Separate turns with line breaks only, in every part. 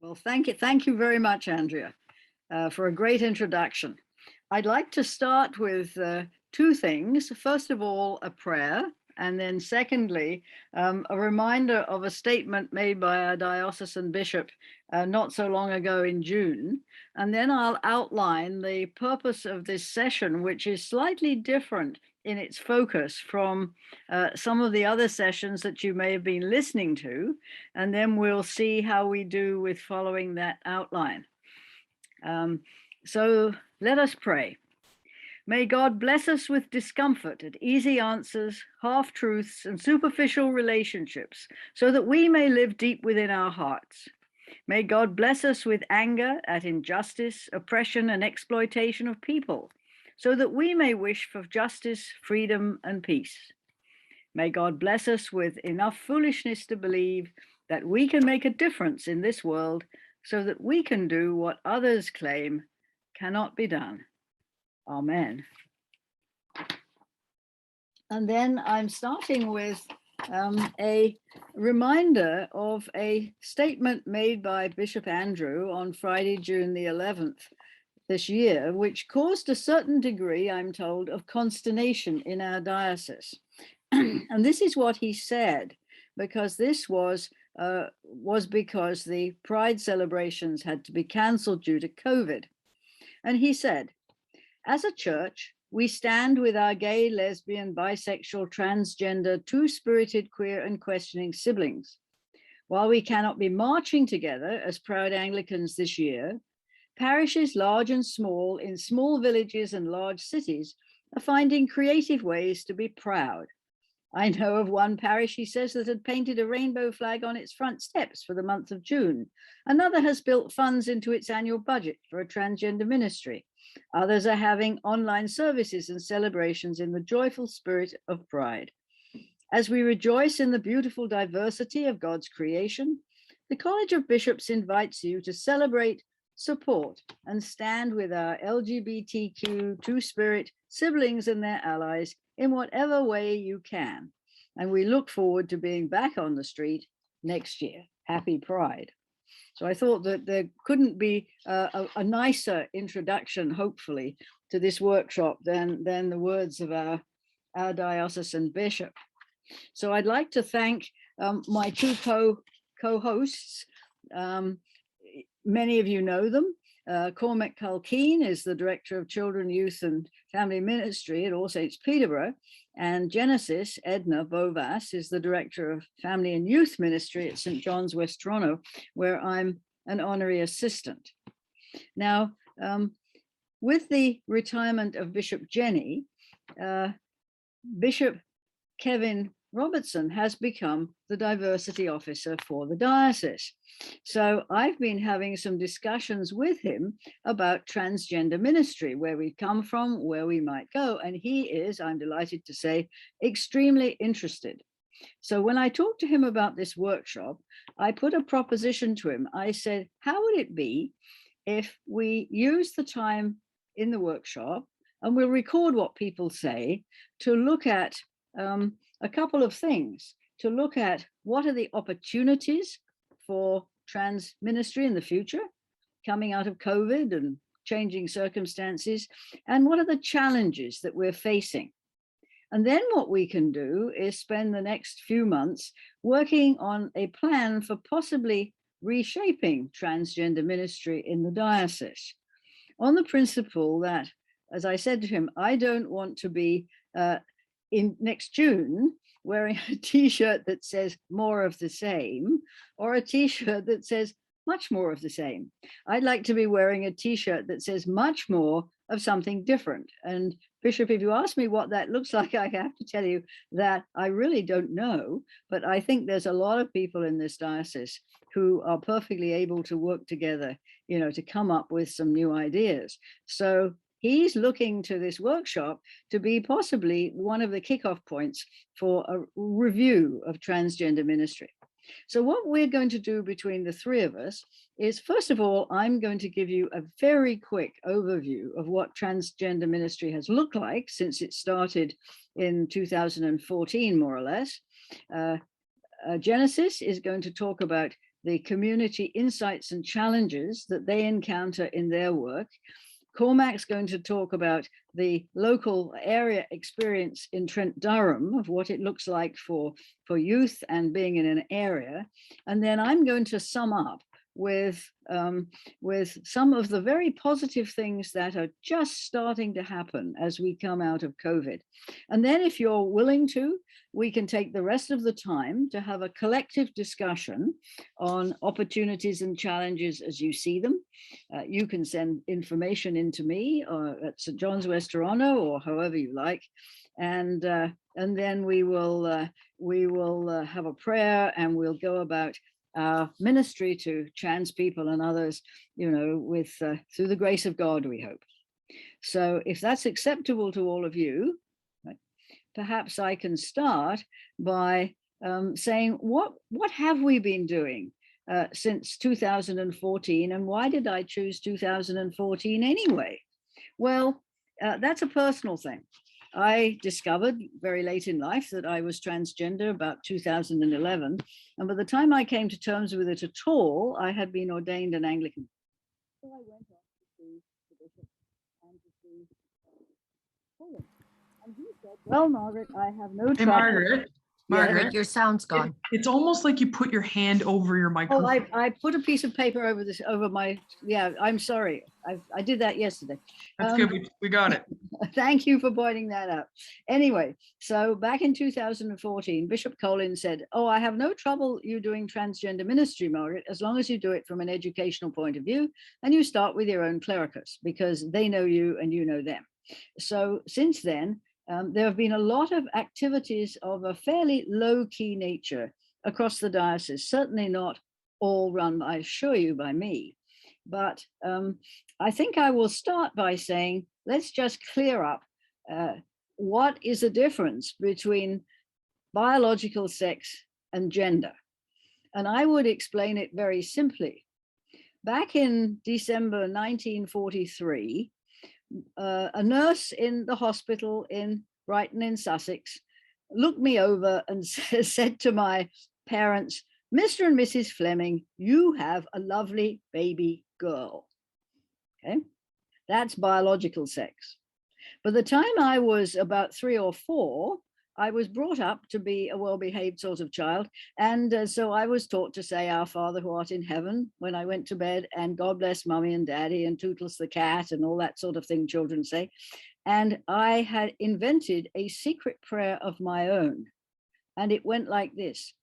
Well, thank you very much, Andrea, for a great introduction. I'd like to start with two things. First of all, a prayer, and then secondly, a reminder of a statement made by our diocesan bishop not so long ago in June. And then I'll outline the purpose of this session, which is slightly different in its focus from some of the other sessions that you may have been listening to. And then we'll see how we do with following that outline. So let us pray. May God bless us with discomfort at easy answers, half-truths, and superficial relationships, so that we may live deep within our hearts. May God bless us with anger at injustice, oppression, and exploitation of people, so that we may wish for justice, freedom, and peace. May God bless us with enough foolishness to believe that we can make a difference in this world, so that we can do what others claim cannot be done. Amen. And then I'm starting with a reminder of a statement made by Bishop Andrew on Friday, June the 11th this year, which caused a certain degree, I'm told, of consternation in our diocese. And this is what he said, because this was because the Pride celebrations had to be cancelled due to COVID. And he said, "As a church, we stand with our gay, lesbian, bisexual, transgender, two-spirited, queer, and questioning siblings. While we cannot be marching together as proud Anglicans this year, parishes large and small in small villages and large cities are finding creative ways to be proud. I know of one parish," he says, "that had painted a rainbow flag on its front steps for the month of June. Another has built funds into its annual budget for a transgender ministry. Others are having online services and celebrations in the joyful spirit of pride. As we rejoice in the beautiful diversity of God's creation, the College of Bishops invites you to celebrate, support, and stand with our LGBTQ two-spirit siblings and their allies in whatever way you can. And we look forward to being back on the street next year. Happy Pride." So I thought that there couldn't be a nicer introduction, hopefully, to this workshop than the words of our diocesan bishop. So I'd like to thank my two co-hosts. Many of you know them. Cormac Culkeen is the Director of Children, Youth and Family Ministry at All Saints Peterborough, and Genesis, Edna Bovas, is the Director of Family and Youth Ministry at St. John's, West Toronto, where I'm an Honorary Assistant. Now, with the retirement of Bishop Jenny, Bishop Kevin Robertson has become the diversity officer for the diocese. So I've been having some discussions with him about transgender ministry, where we come from, where we might go. And he is, I'm delighted to say, extremely interested. So when I talked to him about this workshop, I put a proposition to him. I said, how would it be if we use the time in the workshop, and we'll record what people say, to look at a couple of things, to look at what are the opportunities for trans ministry in the future, coming out of COVID and changing circumstances, and what are the challenges that we're facing. And then what we can do is spend the next few months working on a plan for possibly reshaping transgender ministry in the diocese, on the principle that, as I said to him, I don't want to be in next June wearing a t-shirt that says more of the same, or a t-shirt that says much more of the same. I'd like to be wearing a t-shirt that says much more of something different. And Bishop, if you ask me what that looks like, I have to tell you that I really don't know, but I think there's a lot of people in this diocese who are perfectly able to work together, you know, to come up with some new ideas. So he's looking to this workshop to be possibly one of the kickoff points for a review of transgender ministry. So what we're going to do between the three of us is, first of all, I'm going to give you a very quick overview of what transgender ministry has looked like since it started in 2014, more or less. Genesis is going to talk about the community insights and challenges that they encounter in their work. Cormac's going to talk about the local area experience in Trent Durham of what it looks like for youth and being in an area. And then I'm going to sum up with some of the very positive things that are just starting to happen as we come out of COVID. And then if you're willing to, we can take the rest of the time to have a collective discussion on opportunities and challenges as you see them. You can send information into me or at St. John's, West Toronto, or however you like. And then we will have a prayer, and we'll go about our ministry to trans people and others, you know, with through the grace of God, we hope. So if that's acceptable to all of you, right, perhaps I can start by saying what have we been doing since 2014, and why did I choose 2014 anyway? Well, that's a personal thing. I discovered very late in life that I was transgender about 2011. And by the time I came to terms with it at all, I had been ordained an Anglican. So I went off to see the bishop and to see Colin. And he said, well, Margaret, I have no trouble.
Hey, Margaret,
your sound's gone.
It's almost like you put your hand over your microphone.
Oh, I put a piece of paper over my, yeah, I'm sorry. I did that yesterday.
That's good, we got it.
Thank you for pointing that out. Anyway, so back in 2014, Bishop Colin said, oh, I have no trouble you doing transgender ministry, Margaret, as long as you do it from an educational point of view, and you start with your own clericus, because they know you and you know them. So since then, there have been a lot of activities of a fairly low-key nature across the diocese, certainly not all run, I assure you, by me. But I think I will start by saying, let's just clear up what is the difference between biological sex and gender. And I would explain it very simply. Back in December 1943, a nurse in the hospital in Brighton in Sussex looked me over and said to my parents, Mr. and Mrs. Fleming, you have a lovely baby girl. Okay, that's biological sex. By the time I was about 3 or 4, I was brought up to be a well-behaved sort of child. And so I was taught to say, Our Father who art in heaven, when I went to bed, and God bless Mummy and Daddy, and Tootles the cat, and all that sort of thing children say. And I had invented a secret prayer of my own. And it went like this.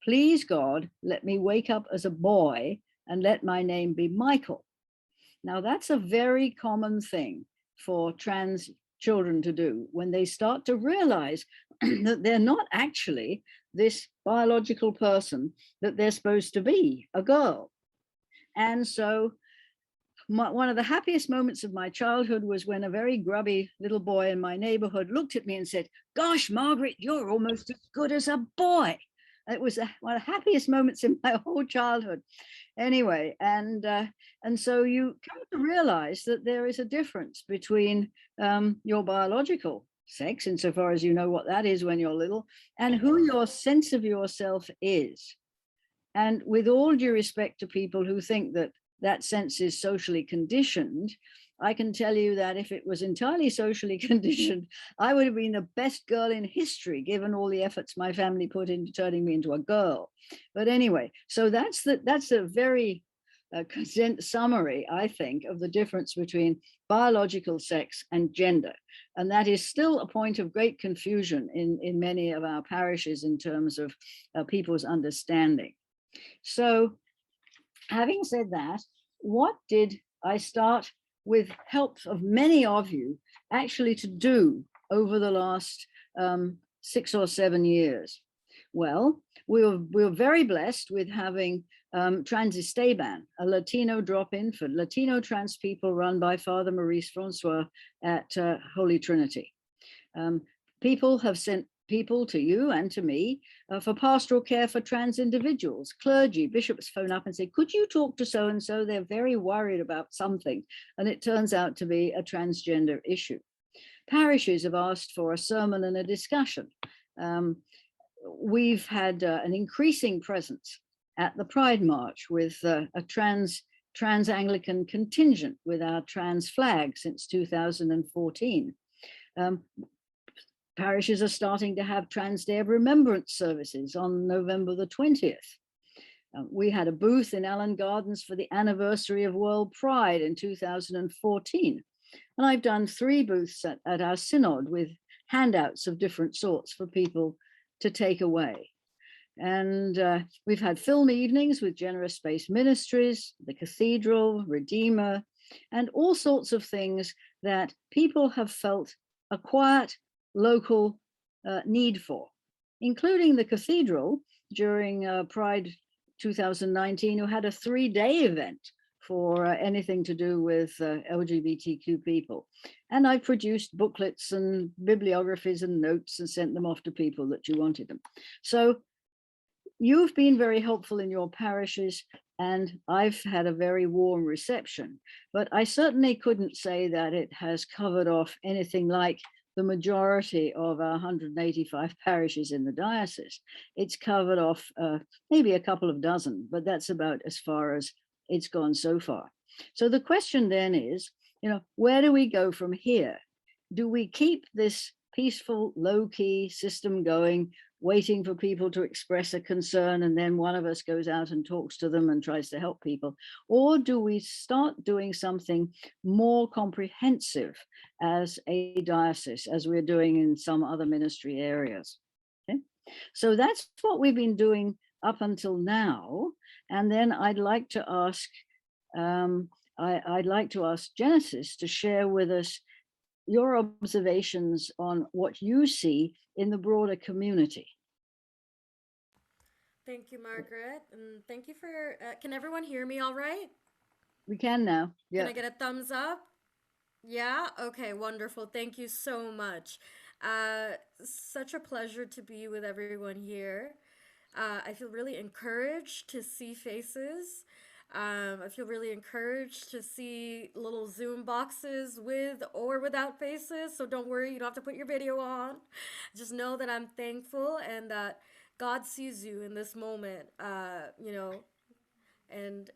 Please, God, let me wake up as a boy and let my name be Michael. Now, that's a very common thing for trans children to do when they start to realize that they're not actually this biological person that they're supposed to be, a girl. And so one of the happiest moments of my childhood was when a very grubby little boy in my neighborhood looked at me and said, gosh, Margaret, you're almost as good as a boy. It was one of the happiest moments in my whole childhood. Anyway, and so you come to realize that there is a difference between your biological sex, insofar as you know what that is when you're little, and who your sense of yourself is. And with all due respect to people who think that that sense is socially conditioned, I can tell you that if it was entirely socially conditioned, I would have been the best girl in history, given all the efforts my family put into turning me into a girl. But anyway, so that's a very condensed summary, I think, of the difference between biological sex and gender. And that is still a point of great confusion in many of our parishes in terms of people's understanding. So having said that, what did I start, with help of many of you, actually to do over the last 6 or 7 years? Well, we were very blessed with having Transestaban, a Latino drop-in for Latino trans people run by Father Maurice Francois at Holy Trinity. People have sent people to you and to me for pastoral care for trans individuals. Clergy, bishops phone up and say, could you talk to so-and-so? They're very worried about something. And it turns out to be a transgender issue. Parishes have asked for a sermon and a discussion. We've had an increasing presence at the Pride March with a trans Anglican contingent with our trans flag since 2014. Parishes are starting to have Trans Day of Remembrance services on November the 20th. We had a booth in Allen Gardens for the anniversary of World Pride in 2014. And I've done 3 booths at our synod with handouts of different sorts for people to take away. And we've had film evenings with Generous Space Ministries, the Cathedral, Redeemer, and all sorts of things that people have felt a quiet local need for, including the Cathedral during Pride 2019, who had a 3-day event for anything to do with LGBTQ people. And I produced booklets and bibliographies and notes and sent them off to people that you wanted them. So you've been very helpful in your parishes, and I've had a very warm reception, but I certainly couldn't say that it has covered off anything like the majority of our 185 parishes in the diocese. It's covered off maybe a couple of dozen, but that's about as far as it's gone so far. So the question then is, where do we go from here? Do we keep this peaceful, low-key system going, waiting for people to express a concern, and then one of us goes out and talks to them and tries to help people? Or do we start doing something more comprehensive as a diocese, as we're doing in some other ministry areas? Okay, so that's what we've been doing up until now. And then I'd like to ask Genesis to share with us your observations on what you see in the broader community.
Thank you, Margaret. And thank you for, can everyone hear me all right?
We can now. Yeah.
Can I get a thumbs up? Yeah? Okay, wonderful. Thank you so much. Such a pleasure to be with everyone here. I feel really encouraged to see faces. I feel really encouraged to see little Zoom boxes with or without faces. So don't worry, you don't have to put your video on. Just know that I'm thankful and that God sees you in this moment, and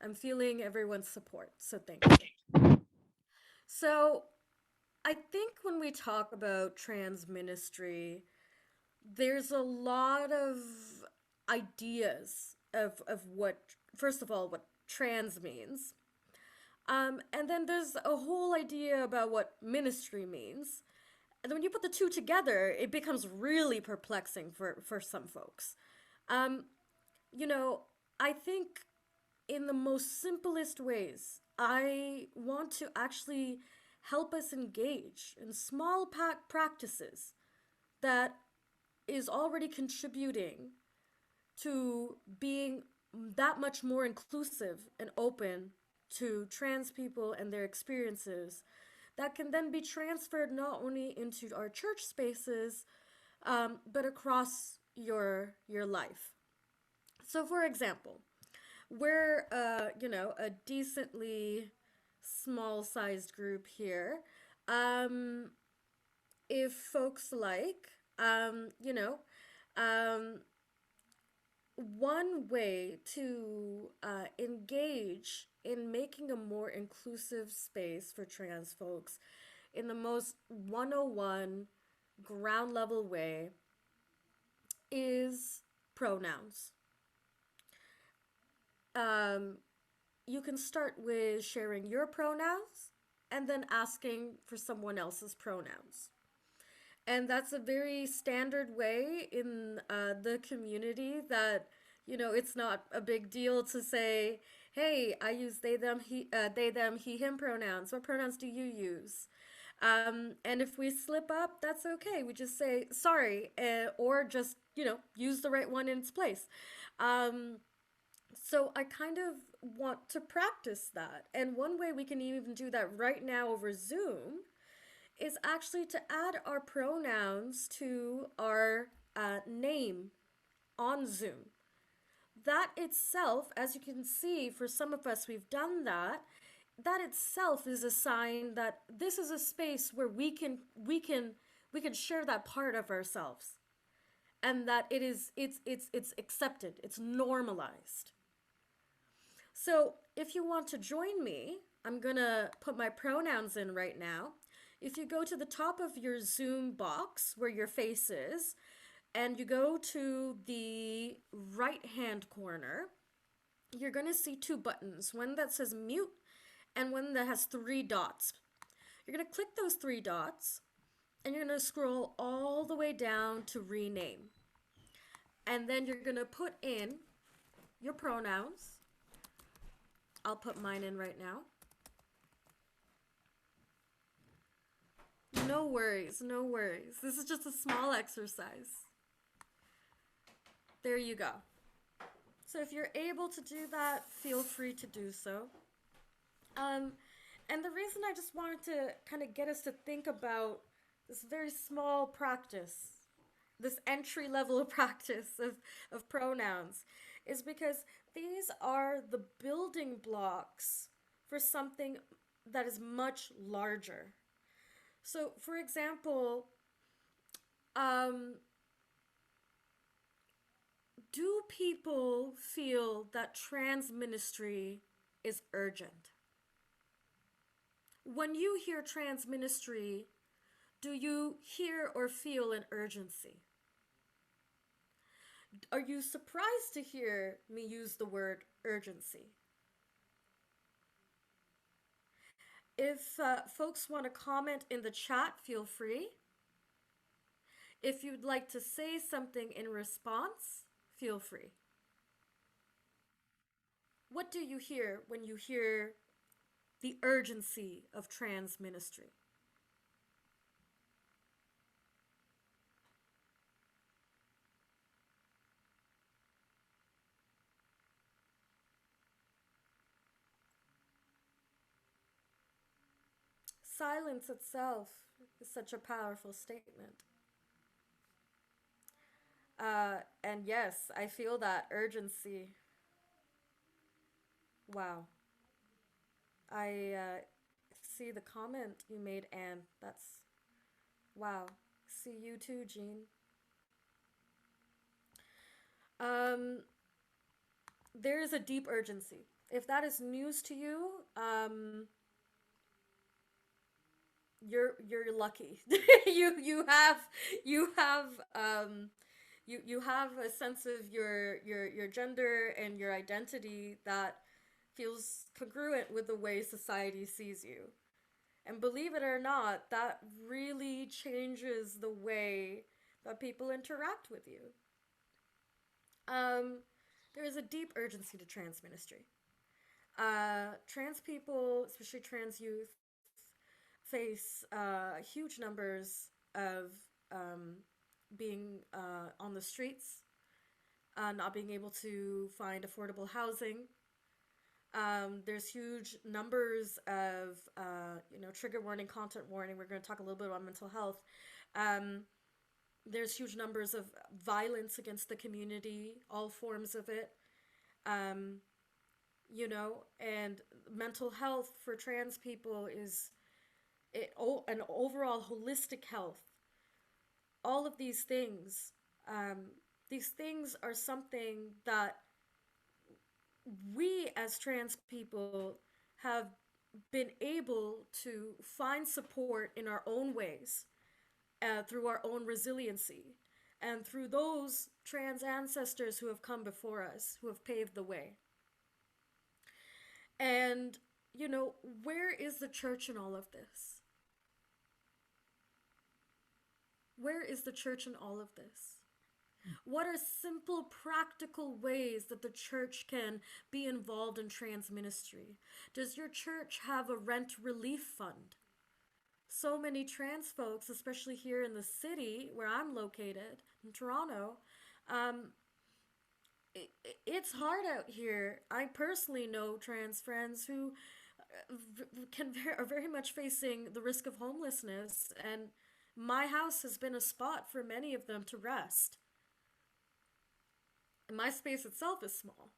I'm feeling everyone's support. So thank you. So I think when we talk about trans ministry, there's a lot of ideas of what, first of all, what trans means. And then there's a whole idea about what ministry means. And when you put the two together, it becomes really perplexing for some folks. I think in the most simplest ways, I want to actually help us engage in small practices that is already contributing to being that much more inclusive and open to trans people and their experiences, that can then be transferred not only into our church spaces, but across your life. So for example, we're a decently small-sized group here. If folks like, one way to engage in making a more inclusive space for trans folks in the most 101 ground level way is pronouns. You can start with sharing your pronouns and then asking for someone else's pronouns. And that's a very standard way in the community that, it's not a big deal to say, hey, I use they, them, he, him pronouns. What pronouns do you use? And if we slip up, that's okay. We just say, sorry, or just, use the right one in its place. So I kind of want to practice that. And one way we can even do that right now over Zoom is actually to add our pronouns to our name on Zoom. That itself, as you can see, for some of us, we've done that. That itself is a sign that this is a space where we can share that part of ourselves. and that it's accepted, it's normalized. So if you want to join me, I'm gonna put my pronouns in right now. If you go to the top of your Zoom box where your face is, and you go to the right hand corner, you're gonna see two buttons, one that says mute and one that has three dots. You're gonna click those three dots and you're gonna scroll all the way down to rename. And then you're gonna put in your pronouns. I'll put mine in right now. No worries, no worries. This is just a small exercise. There you go. So if you're able to do that, feel free to do so. And the reason I just wanted to kind of get us to think about this very small practice, this entry level practice of pronouns, is because these are the building blocks for something that is much larger. So, for example, do people feel that trans ministry is urgent? When you hear trans ministry, do you hear or feel an urgency? Are you surprised to hear me use the word urgency? If folks want to comment in the chat, feel free. If you'd like to say something in response, feel free. What do you hear when you hear the urgency of trans ministry? Silence itself is such a powerful statement. And yes, I feel that urgency. Wow. I see the comment you made, Anne. That's wow. See you too, Jean. There is a deep urgency. If that is news to you, you're lucky. you have a sense of your gender and your identity that feels congruent with the way society sees you. And believe it or not, that really changes the way that people interact with you. There is a deep urgency to trans ministry. Trans people, especially trans youth, face huge numbers of being on the streets, not being able to find affordable housing. There's huge numbers of, trigger warning, content warning. We're going to talk a little bit about mental health. There's huge numbers of violence against the community, all forms of it. And mental health for trans people is an overall holistic health. All of these things are something that we as trans people have been able to find support in our own ways, through our own resiliency, and through those trans ancestors who have come before us, who have paved the way. And, where is the church in all of this? Where is the church in all of this? What are simple, practical ways that the church can be involved in trans ministry? Does your church have a rent relief fund? So many trans folks, especially here in the city where I'm located, in Toronto, it's hard out here. I personally know trans friends who are very much facing the risk of homelessness, and my house has been a spot for many of them to rest. And my space itself is small.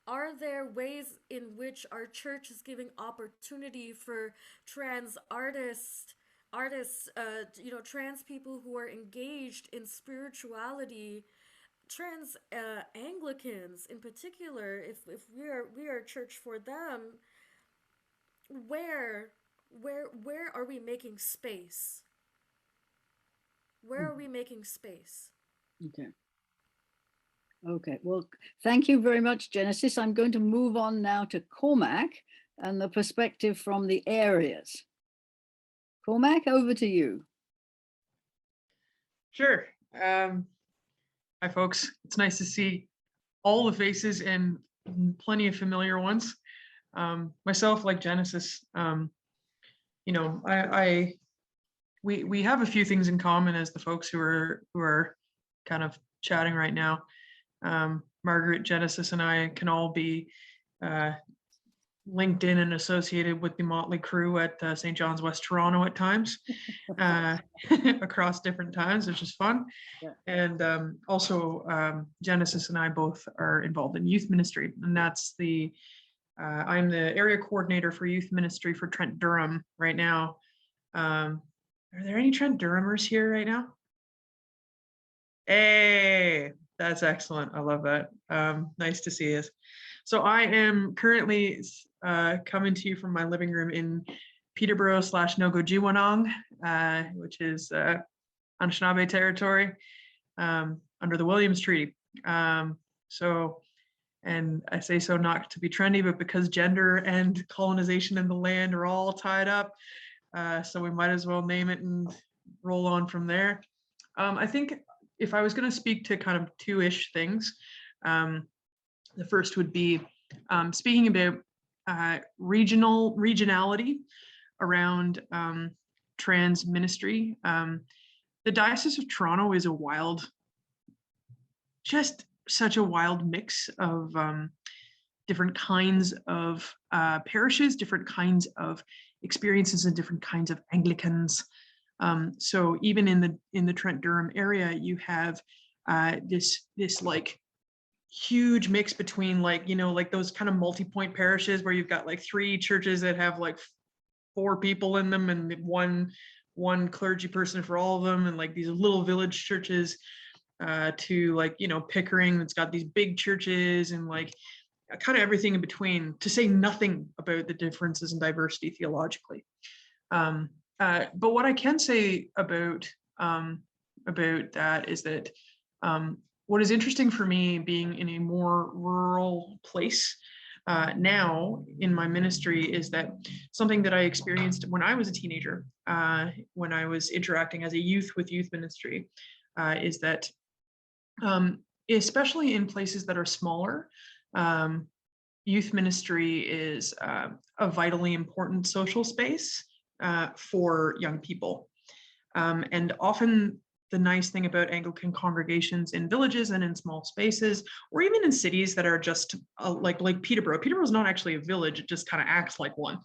Are there ways in which our church is giving opportunity for trans artists artists, trans people who are engaged in spirituality, trans Anglicans in particular, if we are a church for them, where are we making space? Where are we making space?
Okay. Okay, well, thank you very much, Genesis. I'm going to move on now to Cormac and the perspective from the areas. Cormac, over to you.
Sure. Hi, folks. It's nice to see all the faces and plenty of familiar ones. Myself, like Genesis, we have a few things in common as the folks who are kind of chatting right now. Margaret, Genesis, and I can all be linked in and associated with the motley crew at St. John's, West Toronto at times, across different times, which is fun.
Yeah.
And also Genesis and I both are involved in youth ministry, and that's I'm the area coordinator for youth ministry for Trent Durham right now. Are there any Trent Durhamers here right now? Hey, that's excellent. I love that. Nice to see us. So I am currently coming to you from my living room in Peterborough / Nogo-Jiwanong, which is Anishinaabe territory under the Williams Treaty. And I say so not to be trendy, but because gender and colonization and the land are all tied up. So we might as well name it and roll on from there. I think if I was going to speak to kind of two-ish things, the first would be speaking about regionality around trans ministry. The Diocese of Toronto is just such a wild mix of different kinds of parishes, different kinds of experiences, and different kinds of Anglicans. So even in the Trent Durham area, you have this like huge mix between like those kind of multi-point parishes where you've got like 3 churches that have like 4 people in them and one clergy person for all of them, and like these little village churches to like Pickering that's got these big churches, and like kind of everything in between, to say nothing about the differences in diversity theologically. But what I can say about that is that what is interesting for me, being in a more rural place now in my ministry, is that something that I experienced when I was a teenager, when I was interacting as a youth with youth ministry, is that especially in places that are smaller, youth ministry is a vitally important social space for young people. And often the nice thing about Anglican congregations in villages and in small spaces, or even in cities that are just like Peterborough. Peterborough is not actually a village, it just kind of acts like one.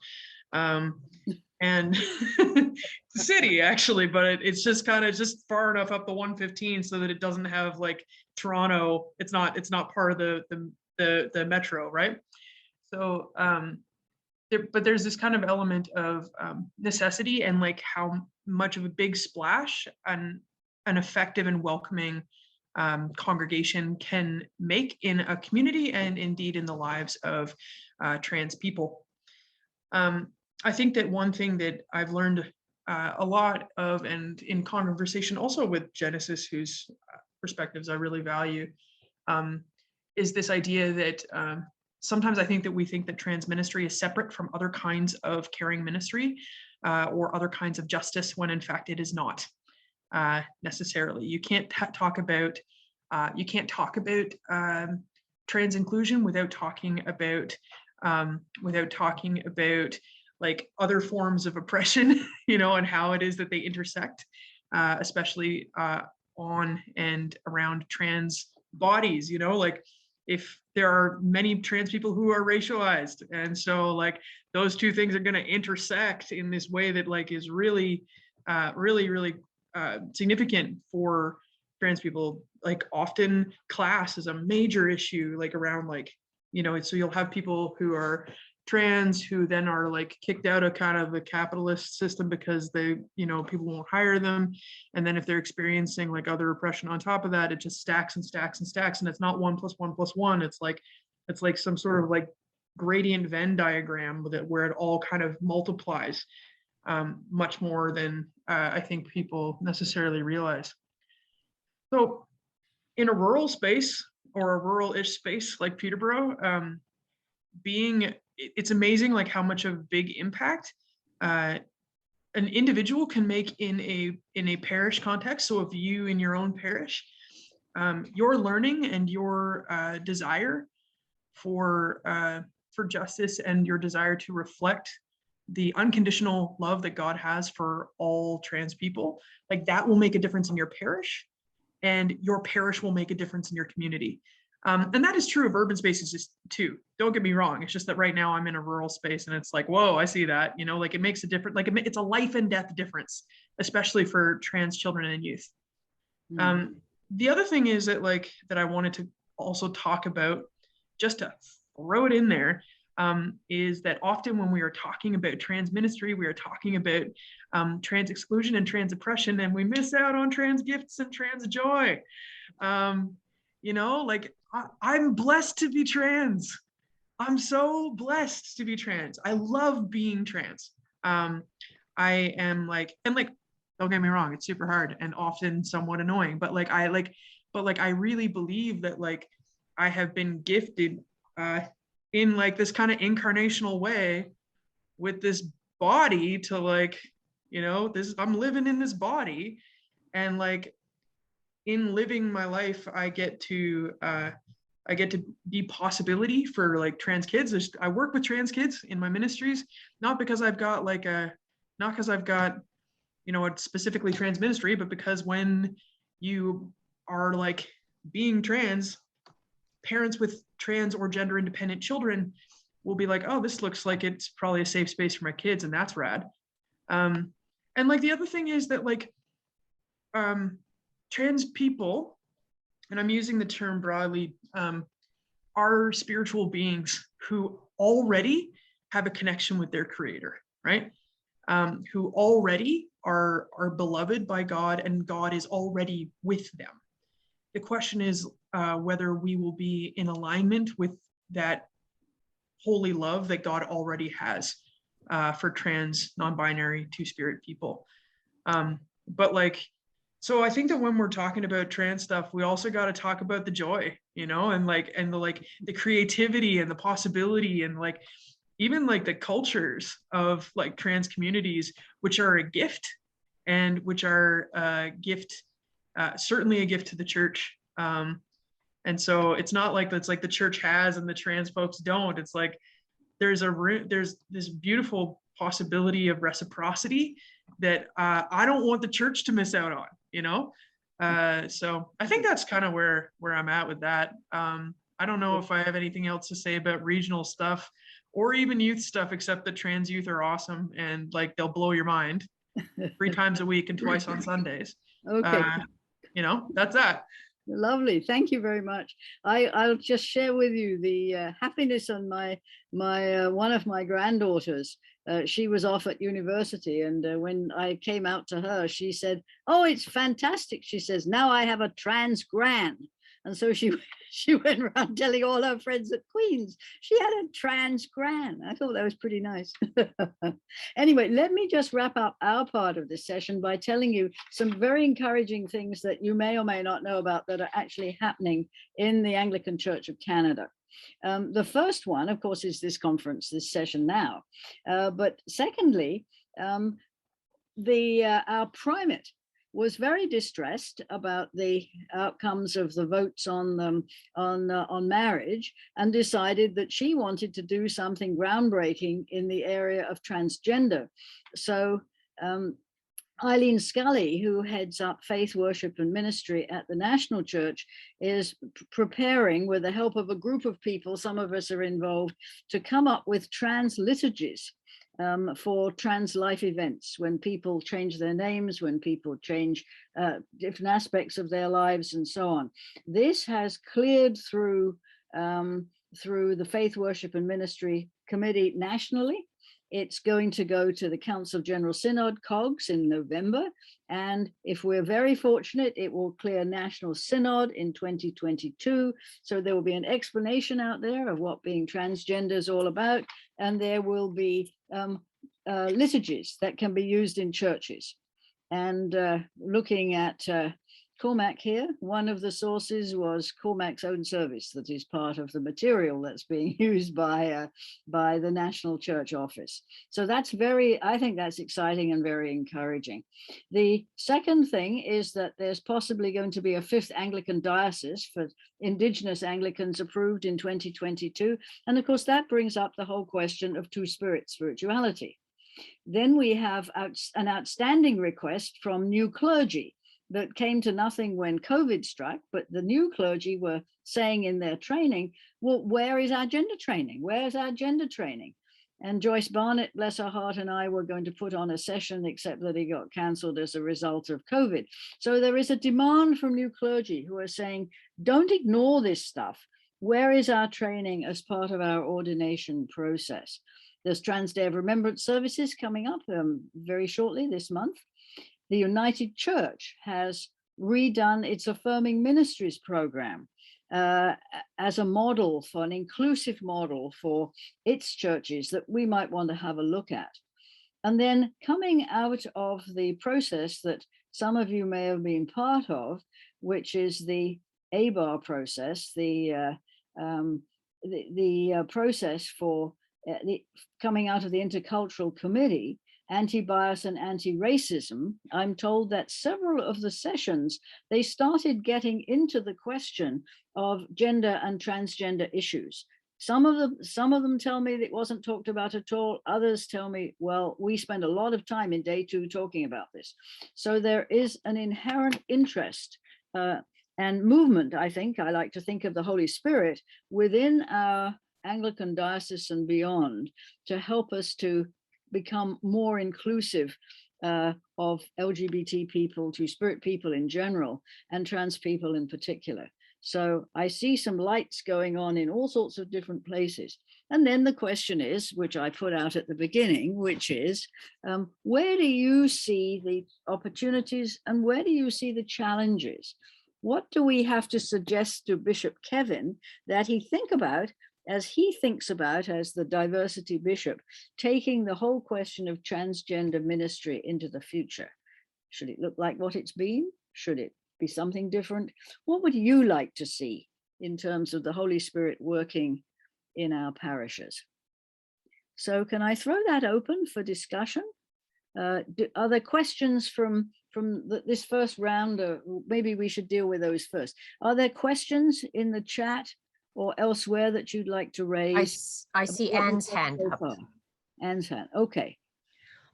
And it's a city actually, but it's just kind of just far enough up the 115 so that it doesn't have like Toronto. It's not part of the metro, right? So but there's this kind of element of necessity, and like how much of a big splash an effective and welcoming congregation can make in a community, and indeed in the lives of trans people. I think that one thing that I've learned a lot of, and in conversation also with Genesis, whose perspectives I really value, is this idea that sometimes I think that we think that trans ministry is separate from other kinds of caring ministry or other kinds of justice, when in fact it is not necessarily. You can't talk about trans inclusion without talking about like other forms of oppression, and how it is that they intersect, especially on and around trans bodies. Like if there are many trans people who are racialized, and so like those two things are going to intersect in this way that like is really significant for trans people. Like often class is a major issue, like around like so you'll have people who are trans who then are like kicked out of kind of the capitalist system because they, people won't hire them. And then if they're experiencing like other oppression on top of that, it just stacks and stacks and stacks. And it's not 1 + 1 + 1. It's like some sort of like gradient Venn diagram with it, where it all kind of multiplies much more than I think people necessarily realize. So in a rural space or a rural-ish space like Peterborough, it's amazing like how much of big impact an individual can make in a parish context. So if you in your own parish, your learning and your desire for justice and your desire to reflect the unconditional love that God has for all trans people, like that will make a difference in your parish, and your parish will make a difference in your community. And that is true of urban spaces too. Don't get me wrong. It's just that right now I'm in a rural space and it's like, whoa, I see that, like it makes a difference. Like it's a life and death difference, especially for trans children and youth. The other thing is that that I wanted to also talk about, just to throw it in there, is that often when we are talking about trans ministry, we are talking about trans exclusion and trans oppression, and we miss out on trans gifts and trans joy. I'm blessed to be trans. I'm so blessed to be trans. I love being trans. I am don't get me wrong, it's super hard and often somewhat annoying, but I really believe that I have been gifted in this kind of incarnational way with this body to I'm living in this body, and in living my life, I get to be possibility for trans kids. I work with trans kids in my ministries, not because I've got a specifically trans ministry, but because when you are being trans, parents with trans or gender independent children will be like, oh, this looks like it's probably a safe space for my kids, and that's rad. And the other thing is that trans people, and I'm using the term broadly, are spiritual beings who already have a connection with their creator, right? Who already are beloved by God, and God is already with them. The question is whether we will be in alignment with that holy love that God already has for trans, non-binary, two-spirit people. So I think that when we're talking about trans stuff, we also got to talk about the joy, and the creativity and the possibility, and even the cultures of trans communities, which are a gift, and which are a gift, certainly a gift to the church. And so it's not it's the church has and the trans folks don't. It's there's this beautiful possibility of reciprocity that I don't want the church to miss out on, so I think that's kind of where I'm at with that. I don't know if I have anything else to say about regional stuff or even youth stuff, except that trans youth are awesome and they'll blow your mind 3 times a week and twice on Sundays.
Okay.
That's that.
Lovely. Thank you very much. I'll just share with you the happiness on my one of my granddaughters. She was off at university, and when I came out to her, she said, "Oh, it's fantastic." She says, "Now I have a trans gran." And so she went around telling all her friends at Queen's she had a trans gran. I thought that was pretty nice. Anyway, let me just wrap up our part of this session by telling you some very encouraging things that you may or may not know about that are actually happening in the Anglican Church of Canada. The first one, of course, is this conference, this session now. But secondly, our primate was very distressed about the outcomes of the votes on marriage, and decided that she wanted to do something groundbreaking in the area of transgender. So Eileen Scully, who heads up faith, worship, and ministry at the National Church, is preparing, with the help of a group of people, some of us are involved, to come up with trans liturgies for trans life events, when people change their names, when people change different aspects of their lives, and so on. This has cleared through through the Faith, Worship and Ministry Committee nationally. It's going to go to the Council of General Synod, COGS, in November. And if we're very fortunate, it will clear National Synod in 2022. So there will be an explanation out there of what being transgender is all about. And there will be liturgies that can be used in churches. And looking at Cormac here, one of the sources was Cormac's own service that is part of the material that's being used by the National Church Office. So that's I think that's exciting and very encouraging. The second thing is that there's possibly going to be a 5th Anglican diocese for Indigenous Anglicans approved in 2022. And of course, that brings up the whole question of two-spirit spirituality. Then we have an outstanding request from new clergy that came to nothing when COVID struck, but the new clergy were saying in their training, well, where is our gender training? Where's our gender training? And Joyce Barnett, bless her heart, and I were going to put on a session, except that it got cancelled as a result of COVID. So there is a demand from new clergy who are saying, don't ignore this stuff. Where is our training as part of our ordination process? There's Transgender Remembrance services coming up very shortly this month. The United Church has redone its Affirming Ministries program as a model, for an inclusive model for its churches that we might want to have a look at. And then coming out of the process that some of you may have been part of, which is the ABAR process, the process for coming out of the Intercultural Committee, anti-bias and anti-racism, I'm told that several of the sessions, they started getting into the question of gender and transgender issues. Some of them tell me that it wasn't talked about at all. Others tell me, well, we spend a lot of time in day 2 talking about this. So there is an inherent interest and movement, I think. I like to think of the Holy Spirit within our Anglican diocese and beyond to help us to become more inclusive of LGBT people, two-spirit people in general, and trans people in particular. So I see some lights going on in all sorts of different places. And then the question is, which I put out at the beginning, which is, where do you see the opportunities and where do you see the challenges? What do we have to suggest to Bishop Kevin that he think about as he thinks about, as the diversity bishop, taking the whole question of transgender ministry into the future? Should it look like what it's been? Should it be something different? What would you like to see in terms of the Holy Spirit working in our parishes? So can I throw that open for discussion? Are there questions from this first round? Or maybe we should deal with those first. Are there questions in the chat or elsewhere that you'd like to raise?
I see Anne's hand up.
Anne's hand, okay.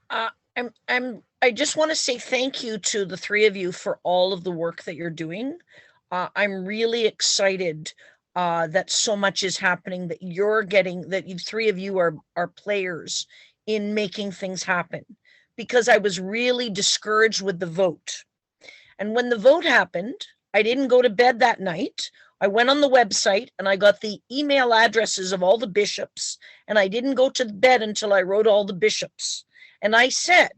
I just want to say thank you to the 3 of you for all of the work that you're doing. I'm really excited that so much is happening, that you're getting, that you 3 of you are players in making things happen, because I was really discouraged with the vote. And when the vote happened, I didn't go to bed that night. I went on the website and I got the email addresses of all the bishops, and I didn't go to bed until I wrote all the bishops. And I said,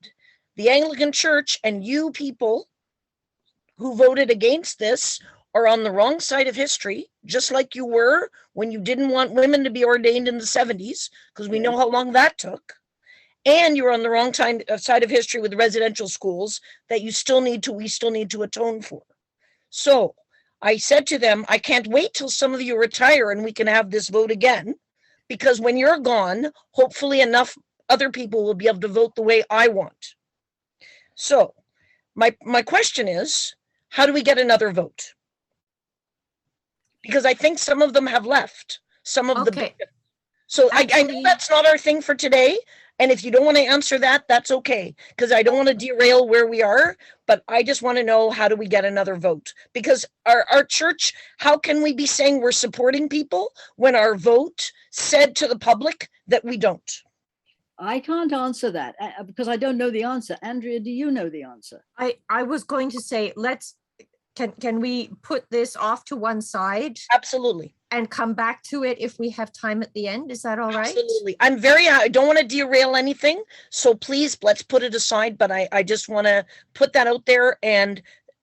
the Anglican Church and you people who voted against this are on the wrong side of history, just like you were when you didn't want women to be ordained in the 70s, because we know how long that took. And you're on the wrong side of history with residential schools that we still need to atone for. So I said to them, I can't wait till some of you retire and we can have this vote again, because when you're gone, hopefully enough other people will be able to vote the way I want. So my question is, how do we get another vote? Because I think some of them have left, some of the. So I know that's not our thing for today. And if you don't want to answer that, that's okay, because I don't want to derail where we are, but I just want to know, how do we get another vote? Because our church, how can we be saying we're supporting people when our vote said to the public that we don't?
I can't answer that because I don't know the answer. Andrea, do you know the answer?
I was going to say, can we put this off to one side
Absolutely.
and come back to it if we have time at the end? Is that all right?
Absolutely. I don't want to derail anything. So please, let's put it aside. But I just want to put that out there.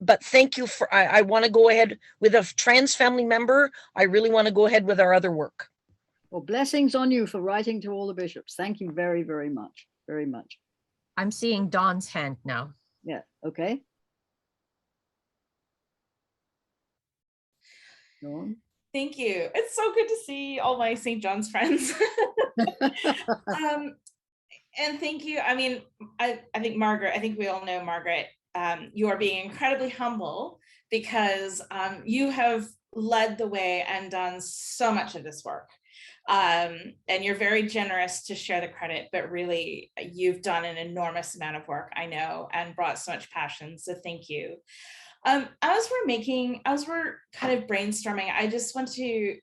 But thank you for, I want to go ahead with a trans family member. I really want to go ahead with our other work.
Well, blessings on you for writing to all the bishops. Thank you very, very much. Very much.
I'm seeing Dawn's hand now.
Yeah. Okay. Dawn.
Thank you. It's so good to see all my St. John's friends. And thank you. I mean, I think Margaret, I think we all know Margaret, you are being incredibly humble because you have led the way and done so much of this work. And you're very generous to share the credit, but really you've done an enormous amount of work, I know, and brought so much passion. So thank you. As we're kind of brainstorming, I just want to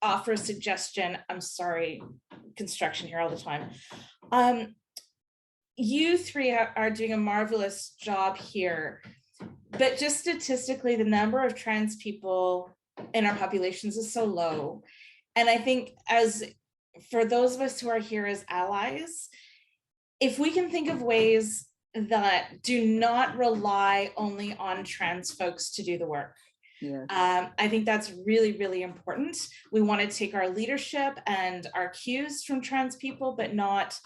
offer a suggestion. I'm sorry, construction here all the time. You three are doing a marvelous job here, but just statistically, the number of trans people in our populations is so low. And I think for those of us who are here as allies, if we can think of ways that do not rely only on trans folks to do the work. Yeah. I think that's really, really important. We want to take our leadership and our cues from trans people, but not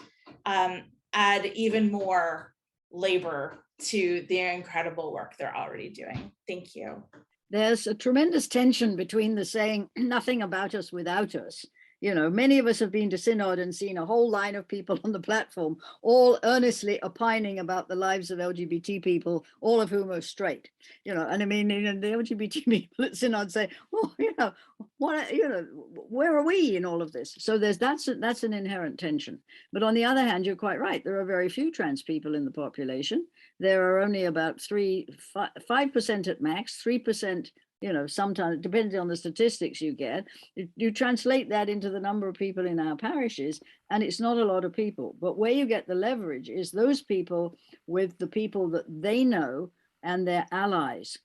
add even more labor to the incredible work they're already doing. Thank you.
There's a tremendous tension between the saying nothing about us without us. You know, many of us have been to Synod and seen a whole line of people on the platform, all earnestly opining about the lives of LGBT people, all of whom are straight. You know, and I mean, the LGBT people at Synod say, "Oh, where are we in all of this?" So that's an inherent tension. But on the other hand, you're quite right. There are very few trans people in the population. There are only about 5% at max, 3%. You know, sometimes depending on the statistics you get, you translate that into the number of people in our parishes, and it's not a lot of people. But where you get the leverage is those people with the people that they know and their allies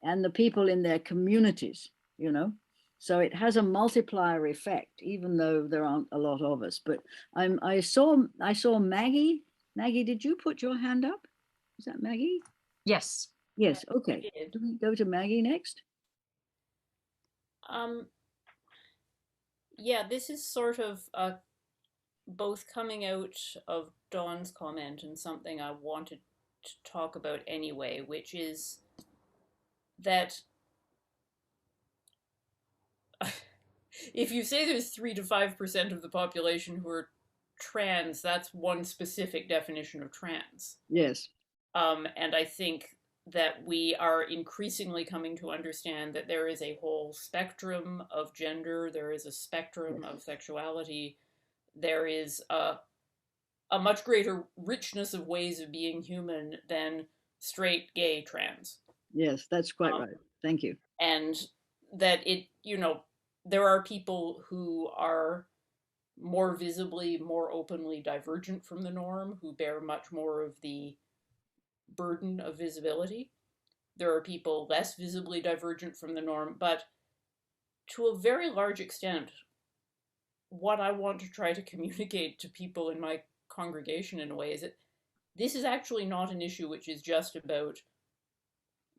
and the people in their communities, you know. So it has a multiplier effect, even though there aren't a lot of us. But I saw Maggie. Maggie, did you put your hand up? Is that Maggie?
Yes.
Yes. Okay. Do we go to Maggie next?
Yeah, this is sort of both coming out of Dawn's comment and something I wanted to talk about anyway, which is that if you say there's 3 to 5% of the population who are trans, that's one specific definition of trans.
Yes.
And I think that we are increasingly coming to understand that there is a whole spectrum of gender, there is a spectrum of sexuality, there is a much greater richness of ways of being human than straight, gay, trans.
Yes, that's quite right. Thank you.
And that there are people who are more visibly, more openly divergent from the norm, who bear much more of the burden of visibility. There are people less visibly divergent from the norm, but to a very large extent, what I want to try to communicate to people in my congregation in a way is that this is actually not an issue which is just about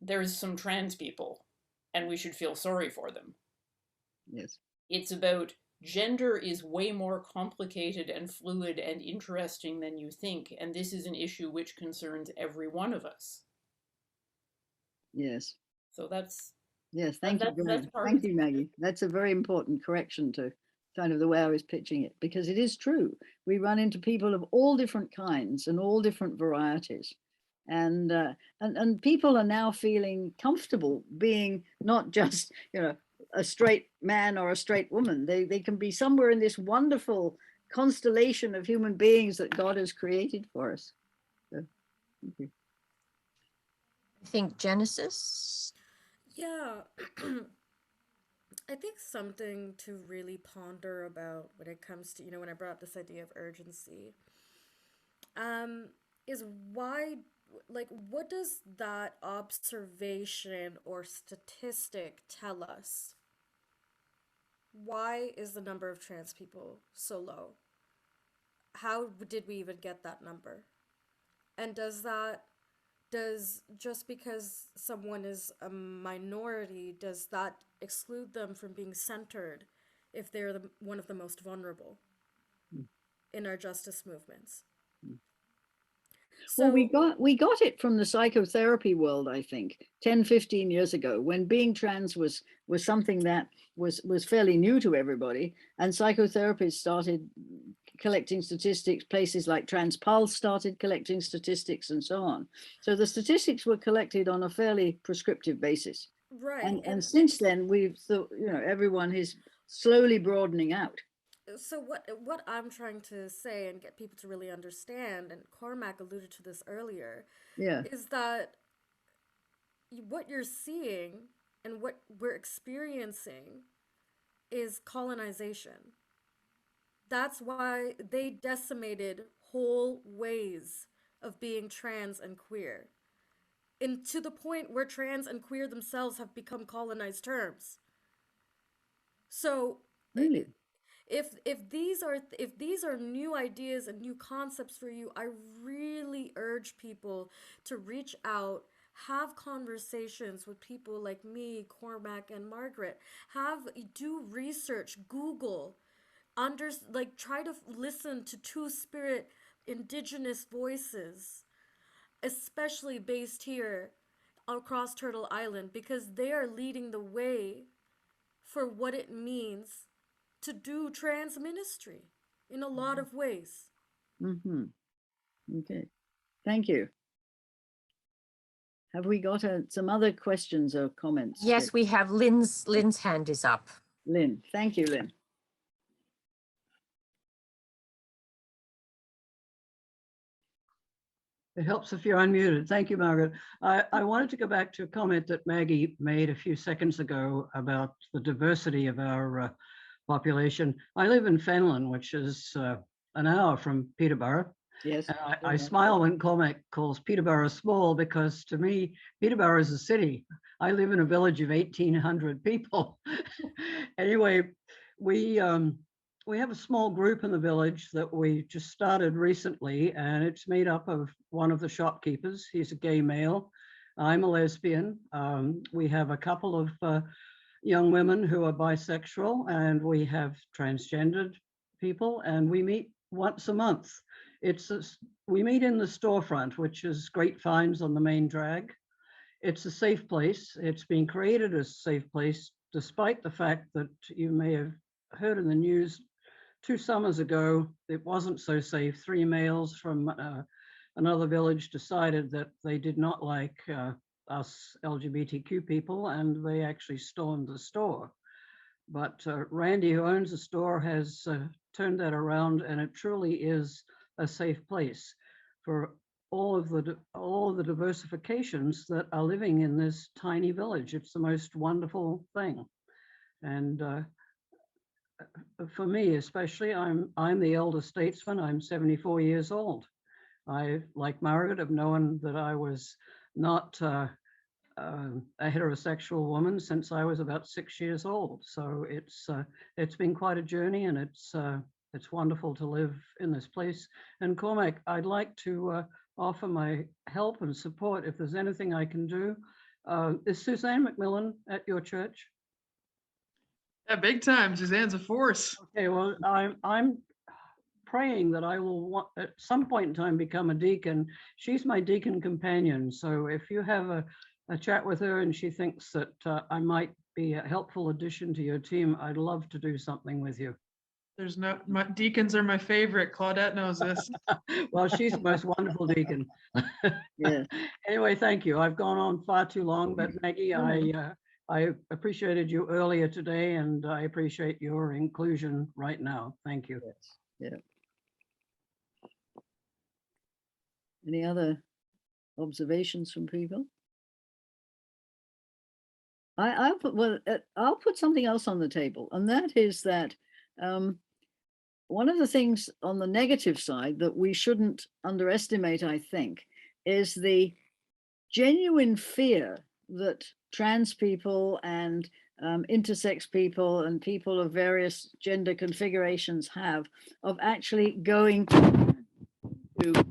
there's some trans people and we should feel sorry for them.
Yes.
It's about gender is way more complicated and fluid and interesting than you think, and this is an issue which concerns every one of us.
Yes.
So that's...
Yes, thank you, Maggie. That's a very important correction to kind of the way I was pitching it, because it is true. We run into people of all different kinds and all different varieties. And people are now feeling comfortable being not just, a straight man or a straight woman. They can be somewhere in this wonderful constellation of human beings that God has created for us. So, thank you.
I think Genesis.
Yeah. I think something to really ponder about when it comes to, when I brought up this idea of urgency, is why like, what does that observation or statistic tell us? Why is the number of trans people so low? How did we even get that number? And does just because someone is a minority, does that exclude them from being centered if they're one of the most vulnerable in our justice movements?
Well,
So
we got it from the psychotherapy world, I think, 10, 15 years ago, when being trans was something that was fairly new to everybody, and psychotherapists started collecting statistics. Places like TransPulse started collecting statistics and so on. So the statistics were collected on a fairly prescriptive basis.
right,
And since then, we've thought, everyone is slowly broadening out.
so what I'm trying to say and get people to really understand, and Cormac alluded to this earlier,
Yeah.
is that what you're seeing and what we're experiencing is colonization. That's why they decimated whole ways of being trans and queer, and to the point where trans and queer themselves have become colonized terms. So
Really?
if these are new ideas and new concepts for you, I really urge people to reach out, have conversations with people like me, Cormac, and Margaret. Do research, Google, try to listen to Two-Spirit Indigenous voices, especially based here across Turtle Island, because they are leading the way for what it means to do trans ministry in a lot of ways.
Mm-hmm. Okay. Thank you. Have we got some other questions or comments?
Yes, we have Lynn's hand is up.
Lynn. Thank you, Lynn.
It helps if you're unmuted. Thank you, Margaret. I wanted to go back to a comment that Maggie made a few seconds ago about the diversity of our population. I live in Fenelon, which is an hour from Peterborough.
Yes.
And I smile when Cormac calls Peterborough small, because to me, Peterborough is a city. I live in a village of 1,800 people. Anyway, we have a small group in the village that we just started recently, and it's made up of one of the shopkeepers. He's a gay male. I'm a lesbian. We have a couple of young women who are bisexual, and we have transgendered people, and we meet once a month. We meet in the storefront, which is Great Finds on the main drag. It's a safe place. It's been created as a safe place, despite the fact that you may have heard in the news 2 summers ago, it wasn't so safe. 3 males from another village decided that they did not like us LGBTQ people, and they actually stormed the store. But Randy, who owns the store, has turned that around, and it truly is a safe place for all of the diversifications that are living in this tiny village. It's the most wonderful thing. And for me especially, I'm the elder statesman. I'm 74 years old. I, like Margaret, have known that I was not a heterosexual woman since I was about 6 years old. So it's been quite a journey, and it's wonderful to live in this place. And Cormac, I'd like to offer my help and support if there's anything I can do. Is Suzanne McMillan at your church?
Yeah, big time. Suzanne's a force.
Okay, well, I'm praying that I will at some point in time become a deacon. She's my deacon companion. So if you have a chat with her and she thinks that I might be a helpful addition to your team, I'd love to do something with you.
My deacons are my favorite. Claudette knows this.
Well, she's the most wonderful deacon.
Yeah.
Anyway, thank you. I've gone on far too long, but Maggie, I appreciated you earlier today, and I appreciate your inclusion right now. Thank you.
Yes. Yeah. Any other observations from people? I'll put something else on the table, and that is that one of the things on the negative side that we shouldn't underestimate, I think, is the genuine fear that trans people and intersex people and people of various gender configurations have of actually going to the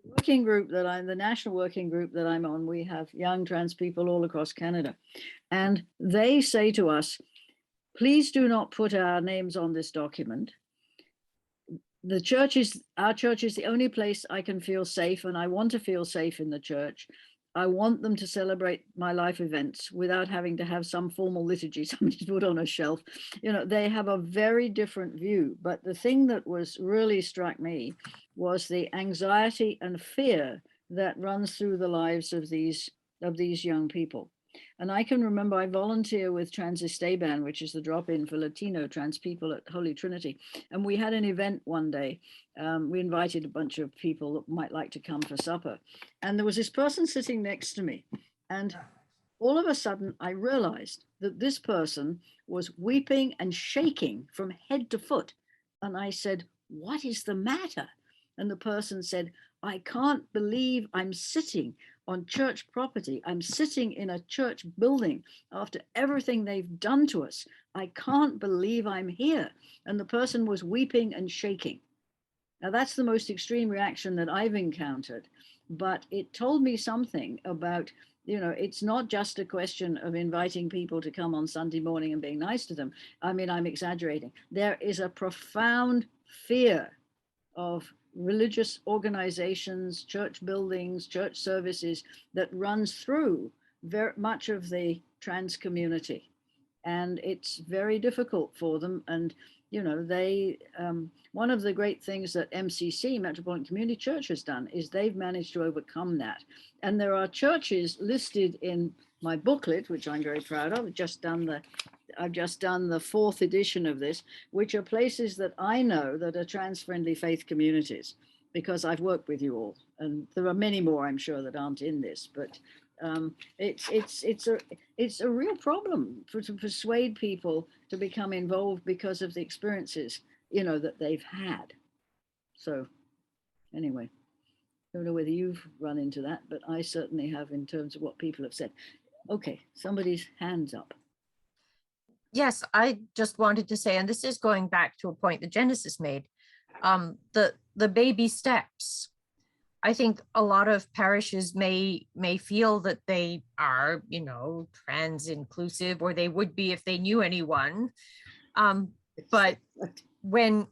working group that I'm, the national working group that I'm on. We have young trans people all across Canada, and they say to us, please do not put our names on this document. The church is, our church is the only place I can feel safe, and I want to feel safe in the church. I want them to celebrate my life events without having to have some formal liturgy somebody put on a shelf. You know, they have a very different view. But the thing that was really struck me was the anxiety and fear that runs through the lives of these young people. And I can remember I volunteer with Transgender, which is the drop-in for Latino trans people at Holy Trinity. And we had an event one day. We invited a bunch of people that might like to come for supper. And there was this person sitting next to me. And all of a sudden, I realized that this person was weeping and shaking from head to foot. And I said, what is the matter? And the person said, I can't believe I'm sitting on church property. I'm sitting in a church building after everything they've done to us. I can't believe I'm here. And the person was weeping and shaking. Now that's the most extreme reaction that I've encountered, but it told me something about, you know, it's not just a question of inviting people to come on Sunday morning and being nice to them. I mean, I'm exaggerating. There is a profound fear of religious organizations, church buildings, church services that runs through very much of the trans community. And it's very difficult for them. And, you know, they, one of the great things that MCC, Metropolitan Community Church, has done is they've managed to overcome that. And there are churches listed in my booklet, which I'm very proud of. I've just done the 4th edition of this, which are places that I know that are trans-friendly faith communities, because I've worked with you all, and there are many more, I'm sure, that aren't in this. But it's a real problem to persuade people to become involved because of the experiences, you know, that they've had. So anyway, I don't know whether you've run into that, but I certainly have in terms of what people have said. Okay, somebody's hand's up.
Yes, I just wanted to say, and this is going back to a point that Genesis made, the baby steps. I think a lot of parishes may feel that they are, you know, trans inclusive, or they would be if they knew anyone. But when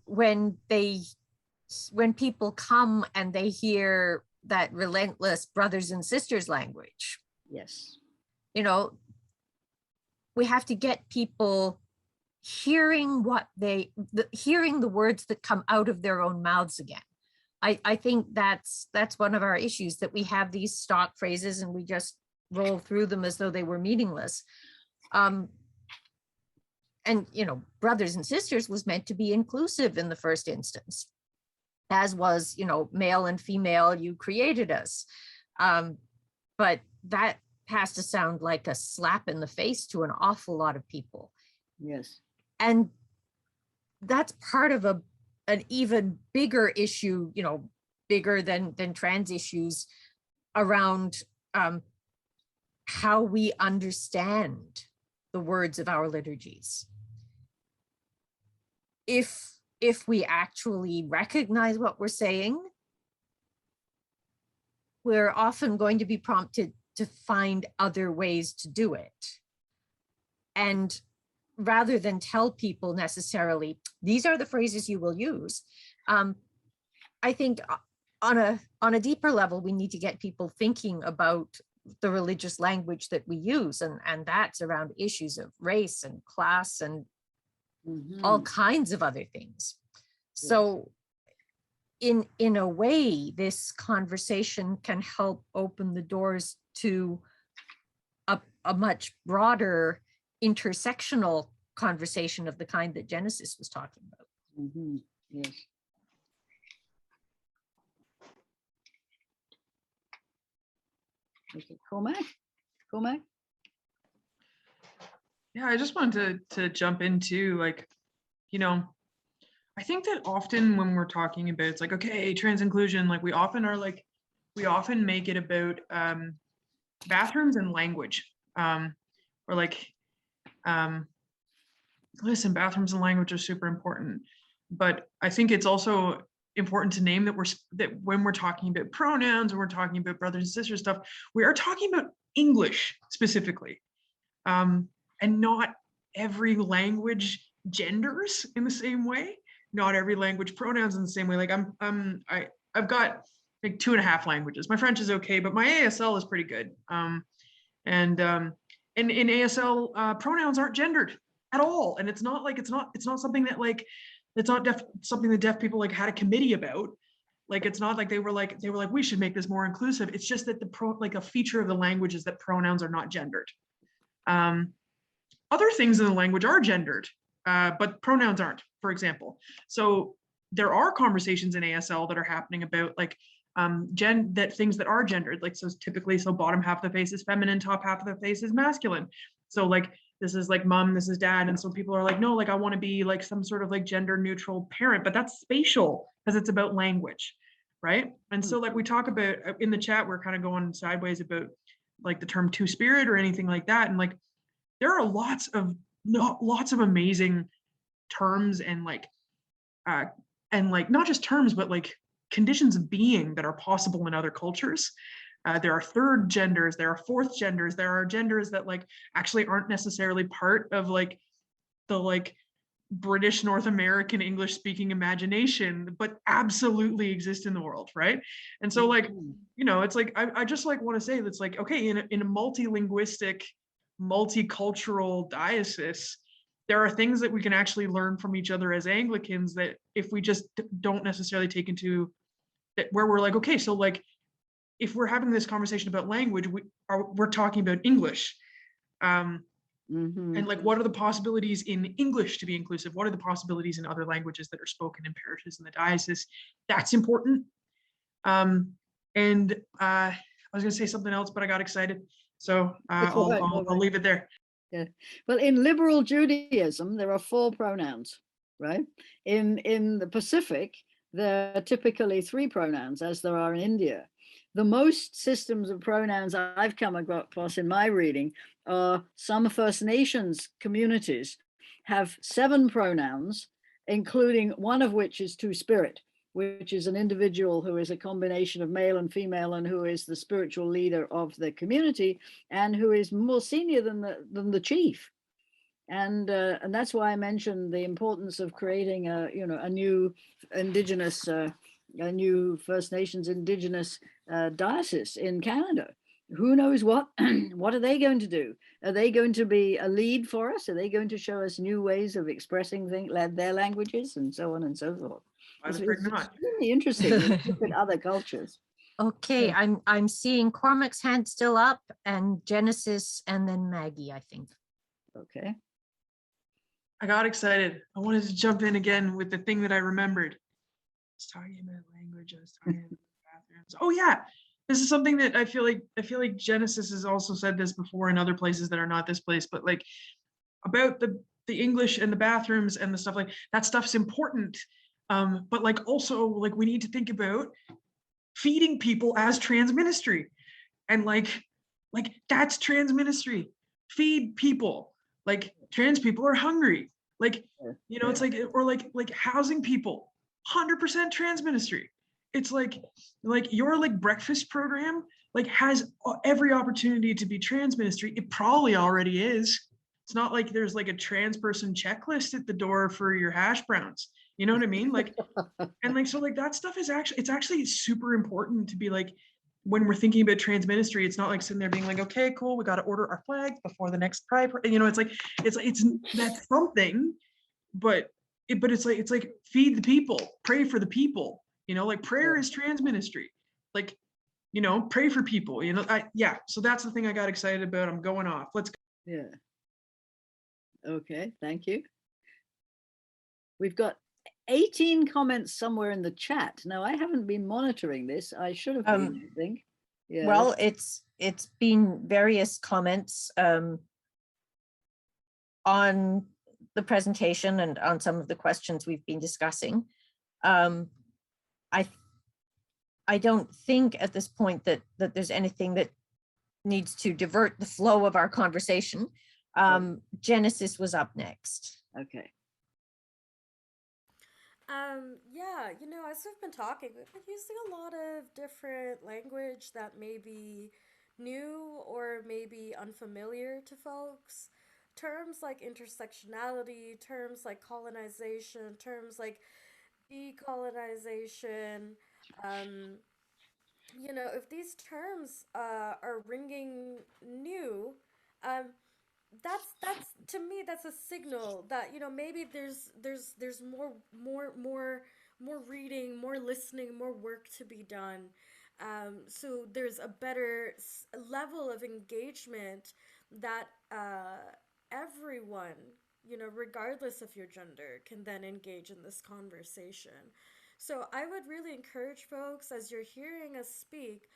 people come and they hear that relentless brothers and sisters language,
yes,
you know, we have to get people hearing hearing the words that come out of their own mouths again. I think that's one of our issues, that we have these stock phrases and we just roll through them as though they were meaningless. And, you know, brothers and sisters was meant to be inclusive in the first instance, as was, you know, male and female, you created us. But that has to sound like a slap in the face to an awful lot of people.
yes.
And that's part of an even bigger issue, you know, bigger than trans issues, around how we understand the words of our liturgies. If we actually recognize what we're saying, we're often going to be prompted to find other ways to do it. And rather than tell people necessarily, these are the phrases you will use, I think on a deeper level, we need to get people thinking about the religious language that we use, and that's around issues of race and class and all kinds of other things. Yes. So in a way, this conversation can help open the doors to a much broader intersectional conversation of the kind that Genesis was talking about.
Yes. Okay, Cormac?
Yeah, I just wanted to jump into, like, you know, I think that often when we're talking about, it's like, okay, trans inclusion, like we often are like we often make it about bathrooms and language. Or like, listen, bathrooms and language are super important, but I think it's also important to name that when we're talking about pronouns and we're talking about brothers and sisters stuff, we are talking about English specifically, and not every language genders in the same way. Not every language pronouns in the same way. Like I've got like 2.5 languages. My French is okay, but my ASL is pretty good. And in ASL, pronouns aren't gendered at all, and it's not something that like something that deaf people like had a committee about. Like it's not like they were like we should make this more inclusive. It's just that a feature of the language is that pronouns are not gendered. Other things in the language are gendered, but pronouns aren't, for example. So there are conversations in ASL that are happening about like things that are gendered, like so typically, so bottom half of the face is feminine, top half of the face is masculine. So like this is like mom, this is dad, and so people are like, no, like I want to be like some sort of like gender neutral parent, but that's spatial because it's about language, right? And so like we talk about in the chat, we're kind of going sideways about like the term two-spirit or anything like that, and like there are lots of amazing terms and like not just terms, but like conditions of being that are possible in other cultures. There are third genders, there are fourth genders, there are genders that like actually aren't necessarily part of like the like British North American English speaking imagination, but absolutely exist in the world, right? And so like, you know, it's like I just like want to say that's like, okay, in a multilinguistic, multicultural diocese, there are things that we can actually learn from each other as Anglicans that if we just don't necessarily take into that, where we're like, okay, so like if we're having this conversation about language, we're talking about English. And like, what are the possibilities in English to be inclusive? What are the possibilities in other languages that are spoken in parishes in the diocese? That's important. And I was going to say something else, but I got excited. So I'll leave it there.
Yeah. Well, in liberal Judaism, there are 4 pronouns, right? In the Pacific, there are typically 3 pronouns, as there are in India. The most systems of pronouns I've come across in my reading are some First Nations communities have 7 pronouns, including one of which is two-spirit, which is an individual who is a combination of male and female and who is the spiritual leader of the community and who is more senior than the chief. And that's why I mentioned the importance of creating a new Indigenous, a new First Nations Indigenous diocese in Canada. Who knows what are they going to do? Are they going to be a lead for us? Are they going to show us new ways of expressing their languages and so on and so forth? It's really interesting when you look at other cultures.
Okay, yeah. I'm seeing Cormac's hand still up and Genesis and then Maggie, I think.
Okay.
I got excited. I wanted to jump in again with the thing that I remembered. I was talking about language. I was talking about bathrooms. Oh yeah, this is something that I feel like Genesis has also said this before in other places that are not this place, but like about the English and the bathrooms and the stuff like that stuff's important. But like also like we need to think about feeding people as trans ministry, and like that's trans ministry. Feed people. Like trans people are hungry. Like, you know, it's like, or like housing people, 100% trans ministry. It's like your like breakfast program like has every opportunity to be trans ministry. It probably already is. It's not like there's like a trans person checklist at the door for your hash browns. You know what I mean? Like, and like, so like that stuff is actually super important to be like, when we're thinking about trans ministry, it's not like sitting there being like, okay, cool, we got to order our flags before the next pride. You know, it's that's something, but it's like feed the people, pray for the people. You know, like prayer is trans ministry. Like, you know, pray for people. You know, yeah. So that's the thing I got excited about. I'm going off. Let's go.
Yeah. Okay, thank you. We've got 18 comments somewhere in the chat. Now, I haven't been monitoring this. I should have been, I think. Yeah.
Well, it's been various comments on the presentation and on some of the questions we've been discussing. I don't think at this point that there's anything that needs to divert the flow of our conversation. Genesis was up next.
Okay.
Yeah, as we've been talking, we've been using a lot of different language that may be new or maybe unfamiliar to folks. Terms like intersectionality, terms like colonization, terms like decolonization. If these terms are ringing new, um, that's to me that's a signal that maybe there's more reading, more listening, more work to be done. So there's a better level of engagement that everyone, regardless of your gender, can then engage in this conversation. So I would really encourage folks, as you're hearing us speak,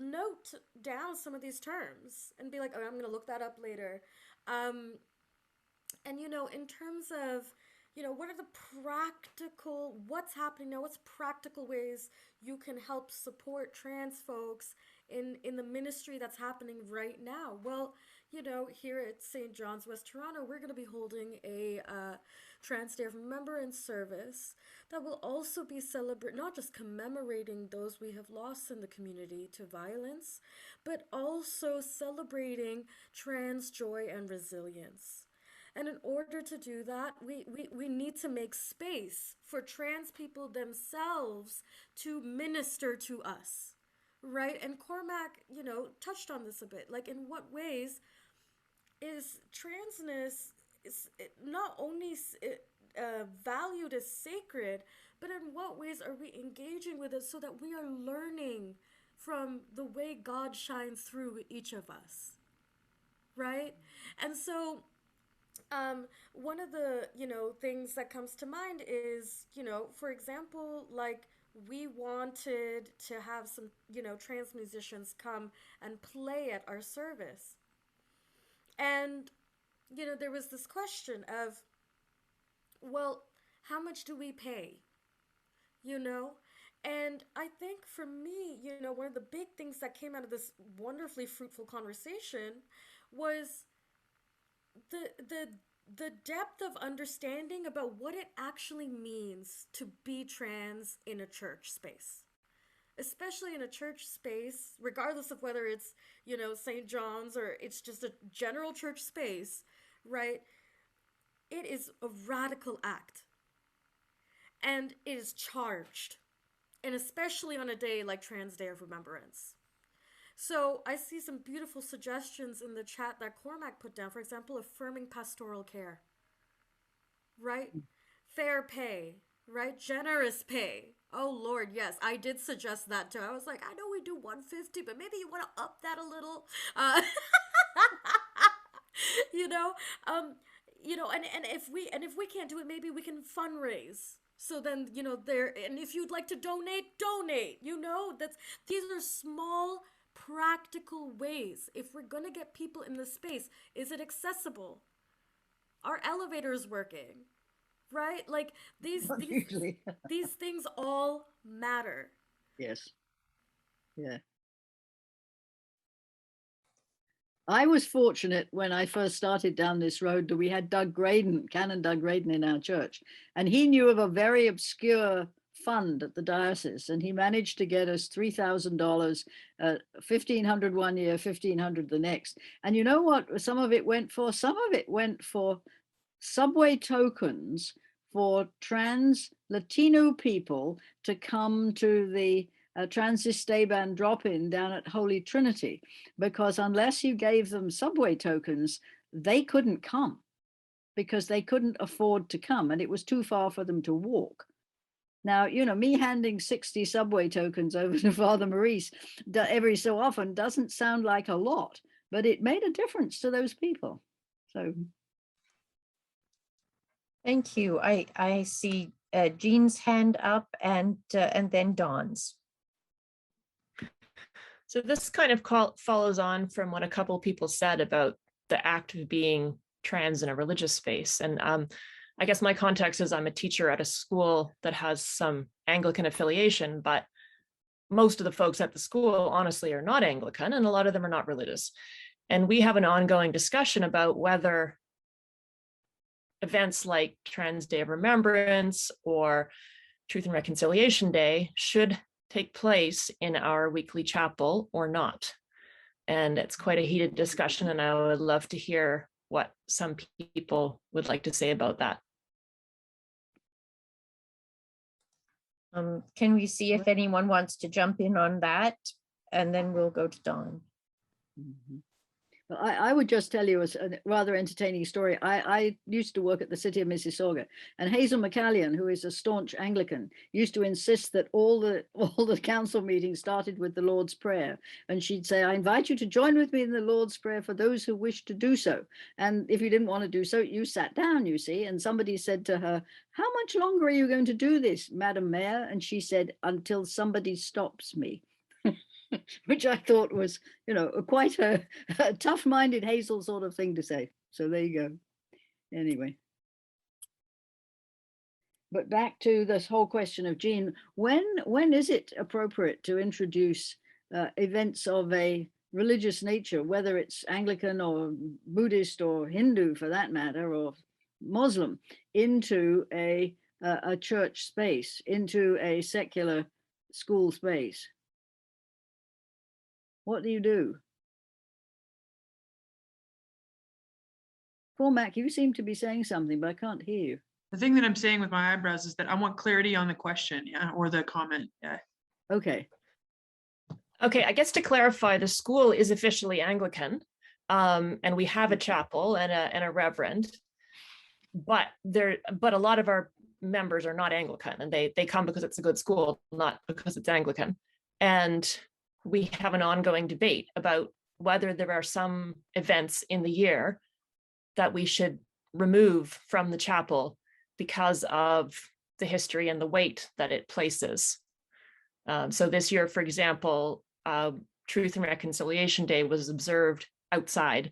note down some of these terms and be like, oh, I'm going to look that up later. And, in terms of, what are what's happening now? What's practical ways you can help support trans folks in the ministry that's happening right now? Well, here at St. John's, West Toronto, we're going to be holding a Trans Day of Remembrance service that will also be not just commemorating those we have lost in the community to violence, but also celebrating trans joy and resilience. And in order to do that, we need to make space for trans people themselves to minister to us, right? And Cormac, touched on this a bit. Like, in what ways is transness not only valued as sacred, but in what ways are we engaging with it so that we are learning from the way God shines through each of us, right? And so one of the things that comes to mind is, for example, like, we wanted to have some trans musicians come and play at our service, and there was this question of, well, how much do we pay? And I think for me, one of the big things that came out of this wonderfully fruitful conversation was the depth of understanding about what it actually means to be trans in a church space. Especially in a church space, regardless of whether it's, St. John's or it's just a general church space, right? It is a radical act. And it is charged. And especially on a day like Trans Day of Remembrance. So I see some beautiful suggestions in the chat that Cormac put down. For example, affirming pastoral care, right? Fair pay, right? Generous pay. Oh Lord, yes, I did suggest that too. I was like, I know we do 150, but maybe you want to up that a little. And if we can't do it, maybe we can fundraise. So then, and if you'd like to donate. These are small, practical ways. If we're gonna get people in the space, is it accessible? Are elevators working? Right? Like, these things all matter.
Yes. Yeah. I was fortunate when I first started down this road that we had Canon Doug Graydon in our church, and he knew of a very obscure fund at the diocese, and he managed to get us $3,000, $1,500 one year, $1,500 the next. And you know what some of it went for? Some of it went for subway tokens for trans Latino people to come to the Transis Staban drop-in down at Holy Trinity, because unless you gave them subway tokens, they couldn't come, because they couldn't afford to come, and it was too far for them to walk. Now, me handing 60 subway tokens over to Father Maurice every so often doesn't sound like a lot, but it made a difference to those people. So
thank you. I see Jean's hand up and then Dawn's.
So this kind of follows on from what a couple people said about the act of being trans in a religious space. And I guess my context is I'm a teacher at a school that has some Anglican affiliation, but most of the folks at the school, honestly, are not Anglican, and a lot of them are not religious. And we have an ongoing discussion about whether events like Trans Day of Remembrance or Truth and Reconciliation Day should take place in our weekly chapel or not. And it's quite a heated discussion, and I would love to hear what some people would like to say about that.
Can we see if anyone wants to jump in on that? And then we'll go to Dawn.
Mhm. Well, I would just tell you a rather entertaining story. I used to work at the city of Mississauga, and Hazel McCallion, who is a staunch Anglican, used to insist that all the council meetings started with the Lord's Prayer. And she'd say, I invite you to join with me in the Lord's Prayer for those who wish to do so. And if you didn't want to do so, you sat down, you see. And somebody said to her, how much longer are you going to do this, Madam Mayor? And she said, until somebody stops me. Which I thought was, quite a tough-minded Hazel sort of thing to say. So there you go. Anyway. But back to this whole question of Jean, when is it appropriate to introduce events of a religious nature, whether it's Anglican or Buddhist or Hindu for that matter, or Muslim, into a church space, into a secular school space? What do you do? Cormac, you seem to be saying something, but I can't hear you.
The thing that I'm saying with my eyebrows is that I want clarity on the question, yeah, or the comment. Yeah.
Okay.
Okay, I guess to clarify, the school is officially Anglican, and we have a chapel and a reverend, but a lot of our members are not Anglican, and they come because it's a good school, not because it's Anglican. And we have an ongoing debate about whether there are some events in the year that we should remove from the chapel because of the history and the weight that it places. So this year, for example, Truth and Reconciliation Day was observed outside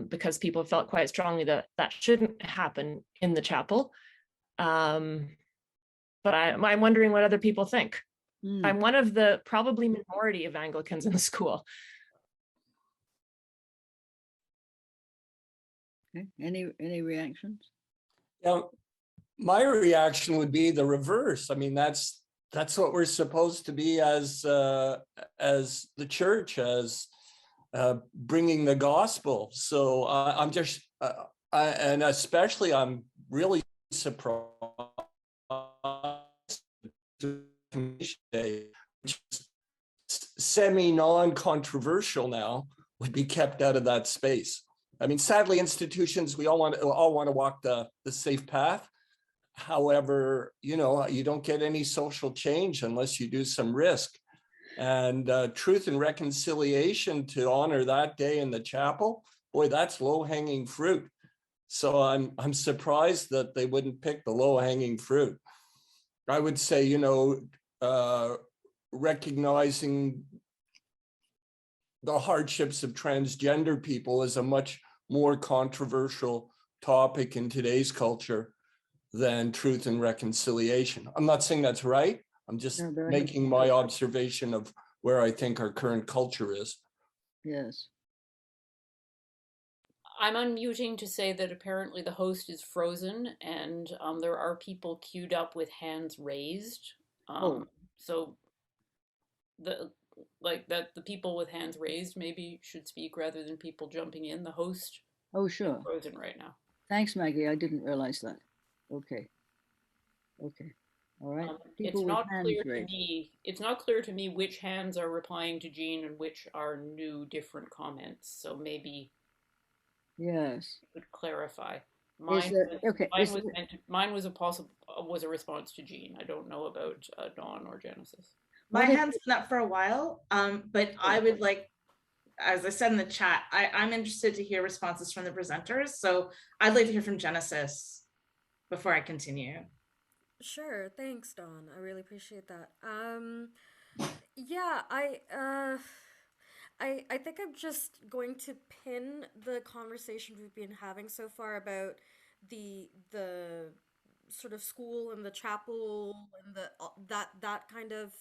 because people felt quite strongly that that shouldn't happen in the chapel. But I'm wondering what other people think. I'm one of the probably minority of Anglicans in the school.
Okay. Any reactions?
Yeah, my reaction would be the reverse. I mean, that's what we're supposed to be as the church, as bringing the gospel. So I'm just, and especially I'm really surprised. Which is semi-non-controversial now, would be kept out of that space. I mean, sadly, institutions, we all want to walk the safe path. However, you don't get any social change unless you do some risk. And Truth and Reconciliation, to honor that day in the chapel, boy, that's low-hanging fruit. So I'm surprised that they wouldn't pick the low-hanging fruit. I would say, recognizing the hardships of transgender people is a much more controversial topic in today's culture than Truth and Reconciliation. I'm not saying that's right. I'm just making my observation of where I think our current culture is.
Yes.
I'm unmuting to say that apparently the host is frozen, and there are people queued up with hands raised. So the people with hands raised maybe should speak rather than people jumping in. The host
Oh, sure.
is frozen right now.
Thanks, Maggie. I didn't realize that. Okay. All right.
It's not clear to me. It's not clear to me which hands are replying to Jean and which are new, different comments. So maybe.
Yes.
You could clarify.
Mine
was a response to Jean. I don't know about Dawn or Genesis.
My hand's been up for a while, but I would like, as I said in the chat, I'm interested to hear responses from the presenters. So I'd like to hear from Genesis before I continue.
Sure, thanks, Dawn. I really appreciate that. Yeah, I think I'm just going to pin the conversation we've been having so far about the sort of school and the chapel and that kind of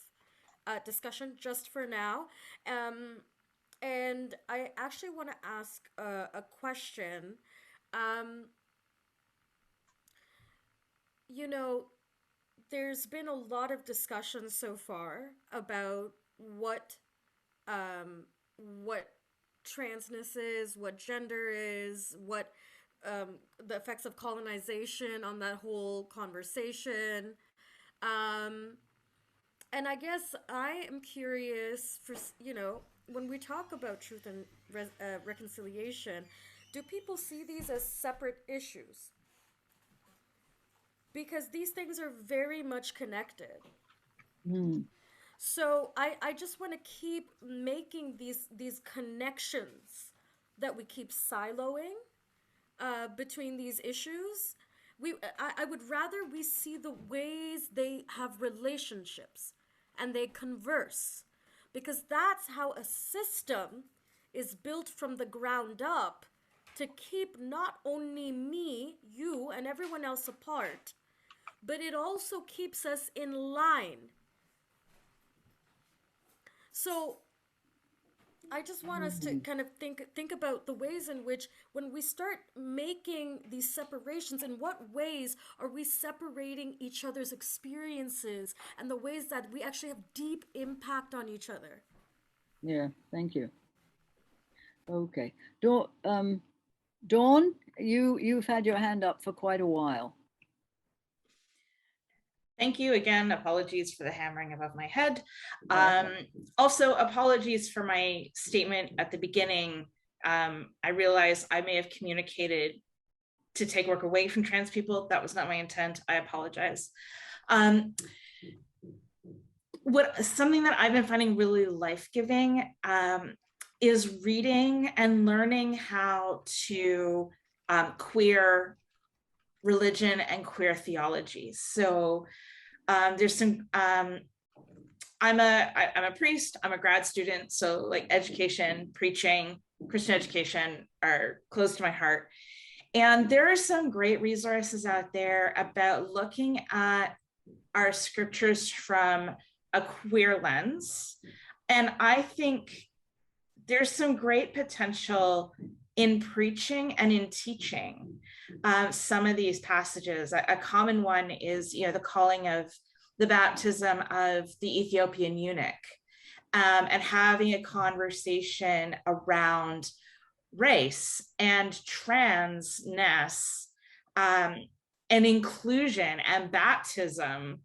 discussion just for now. And I actually want to ask a question. You know, there's been a lot of discussion so far about what transness is, what gender is, what the effects of colonization on that whole conversation. And I guess I am curious for, when we talk about truth and reconciliation, do people see these as separate issues? Because these things are very much connected.
Mm.
So I just want to keep making these connections that we keep siloing between these issues. I would rather we see the ways they have relationships and they converse, because that's how a system is built from the ground up to keep not only me, you, and everyone else apart, but it also keeps us in line. So I just want us to kind of think about the ways in which, when we start making these separations, in what ways are we separating each other's experiences and the ways that we actually have deep impact on each other.
Yeah, thank you. Okay. Dawn, you've had your hand up for quite a while.
Thank you again. Apologies for the hammering above my head.
Okay.
Also, apologies for my statement at the beginning. I realize I may have communicated to take work away from trans people. That was not my intent. I apologize. Something that I've been finding really life-giving is reading and learning how to queer religion and queer theology. So there's some, I'm a priest, I'm a grad student, so like education, preaching, Christian education are close to my heart. And there are some great resources out there about looking at our scriptures from a queer lens. And I think there's some great potential in preaching and in teaching some of these passages. A common one is, the calling of the baptism of the Ethiopian eunuch, and having a conversation around race and transness, and inclusion and baptism,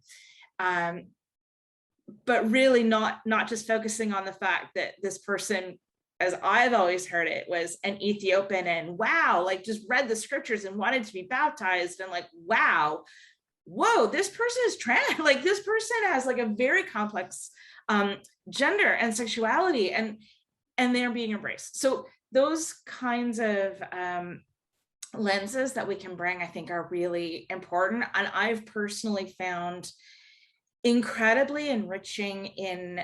but really not just focusing on the fact that this person, as I've always heard it, was an Ethiopian and wow, like just read the scriptures and wanted to be baptized, and like, wow, whoa, this person is trans, like this person has like a very complex gender and sexuality, and they're being embraced. So those kinds of lenses that we can bring, I think, are really important. And I've personally found incredibly enriching in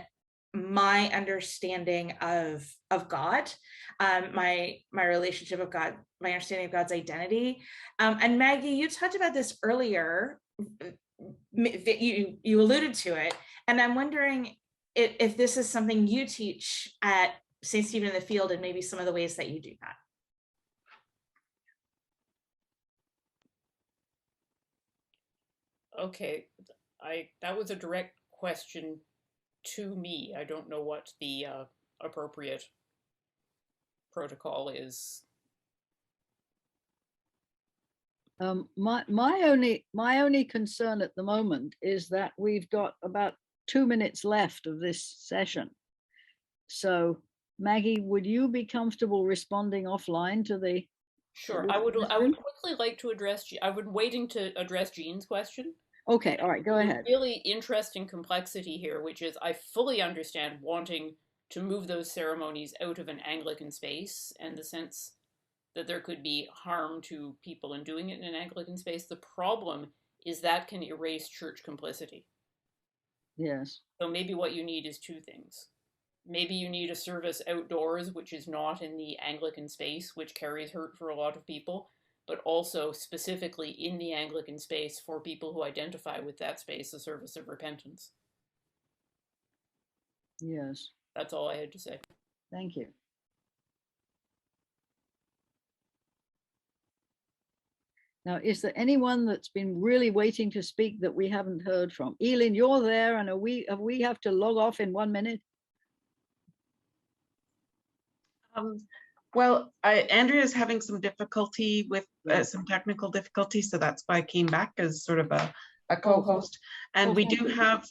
my understanding of God, my relationship with God, my understanding of God's identity. And Maggie, you talked about this earlier. You alluded to it, and I'm wondering if this is something you teach at St. Stephen in the Field, and maybe some of the ways that you do that.
Okay, that was a direct question to me. I don't know what the appropriate protocol is.
My only concern at the moment is that we've got about 2 minutes left of this session. So Maggie, would you be comfortable responding offline to the?
Sure, I would quickly like to address, I've been waiting to address Jean's question.
Okay, all right, go ahead.
Really interesting complexity here, which is I fully understand wanting to move those ceremonies out of an Anglican space, and the sense that there could be harm to people in doing it in an Anglican space. The problem is that can erase church complicity.
Yes.
So maybe what you need is two things. Maybe you need a service outdoors, which is not in the Anglican space, which carries hurt for a lot of people, but also specifically in the Anglican space for people who identify with that space, a service of repentance.
Yes,
That's all I had to say.
thank you. Now, is there anyone that's been really waiting to speak that we haven't heard from? Elin, you're there, and we have to log off in 1 minute?
Well, Andrea's having some difficulty with
Yeah.
some technical difficulties, so that's why I came back as sort of a co-host. And we do have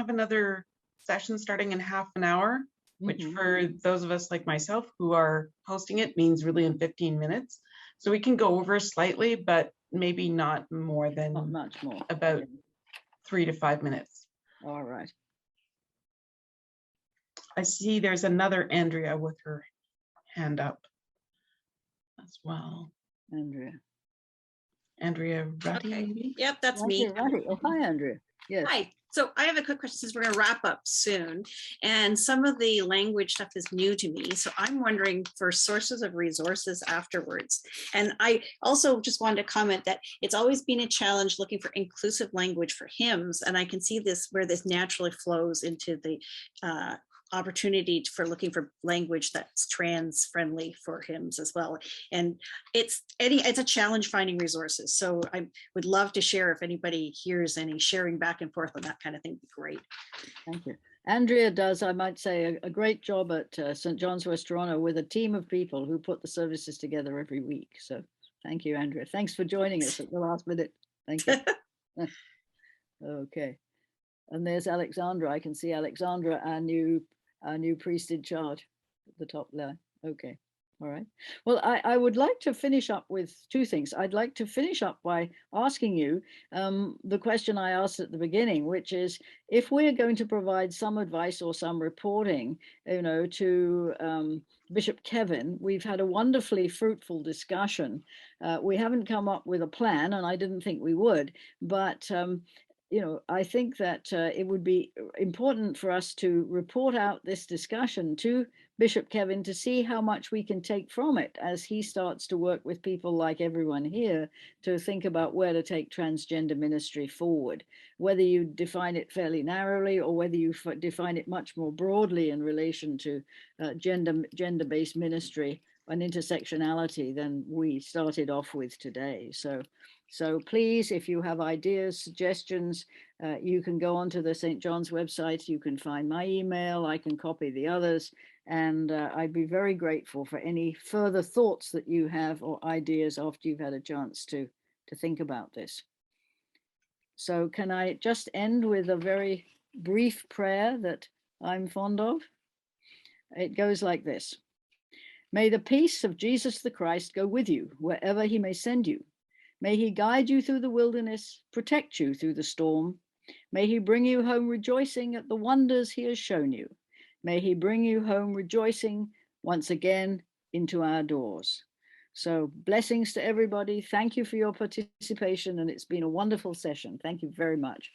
another session starting in half an hour, which for those of us like myself who are hosting it means really in 15 minutes. So we can go over slightly, but maybe not more than
Not much more.
about 3 to 5 minutes.
All right.
I see there's another Andrea with her hand up as well. Andrea Ruddy,
Okay.
maybe?
Yep, that's me.
Right. Oh, hi, Andrea. Yes.
Hi. So I have a quick question since we're going to wrap up soon. And some of the language stuff is new to me. So I'm wondering for sources of resources afterwards. And I also just wanted to comment that it's always been a challenge looking for inclusive language for hymns. And I can see this where this naturally flows into the opportunity for looking for language that's trans friendly for hymns as well. And it's a challenge finding resources. So I would love to share if anybody hears any sharing back and forth on that kind of thing, would be great.
Thank you. Andrea does, I might say, a great job at St. John's West Toronto with a team of people who put the services together every week. So thank you, Andrea. Thanks for joining us at the last minute. Thank you. Okay. And there's Alexandra. I can see Alexandra, our new priest in charge at the top there. Okay. All right. Well, I would like to finish up with two things. I'd like to finish up by asking you the question I asked at the beginning, which is if we're going to provide some advice or some reporting, to Bishop Kevin, we've had a wonderfully fruitful discussion. We haven't come up with a plan, and I didn't think we would, but I think that it would be important for us to report out this discussion to Bishop Kevin to see how much we can take from it as he starts to work with people like everyone here to think about where to take transgender ministry forward, whether you define it fairly narrowly or whether you define it much more broadly in relation to gender-based ministry and intersectionality than we started off with today. So please, if you have ideas, suggestions, you can go onto the St. John's website. You can find my email. I can copy the others. And I'd be very grateful for any further thoughts that you have or ideas after you've had a chance to think about this. So can I just end with a very brief prayer that I'm fond of? It goes like this. May the peace of Jesus the Christ go with you wherever he may send you. May he guide you through the wilderness, protect you through the storm. May he bring you home rejoicing at the wonders he has shown you. May he bring you home rejoicing once again into our doors. So blessings to everybody. Thank you for your participation, and it's been a wonderful session. Thank you very much.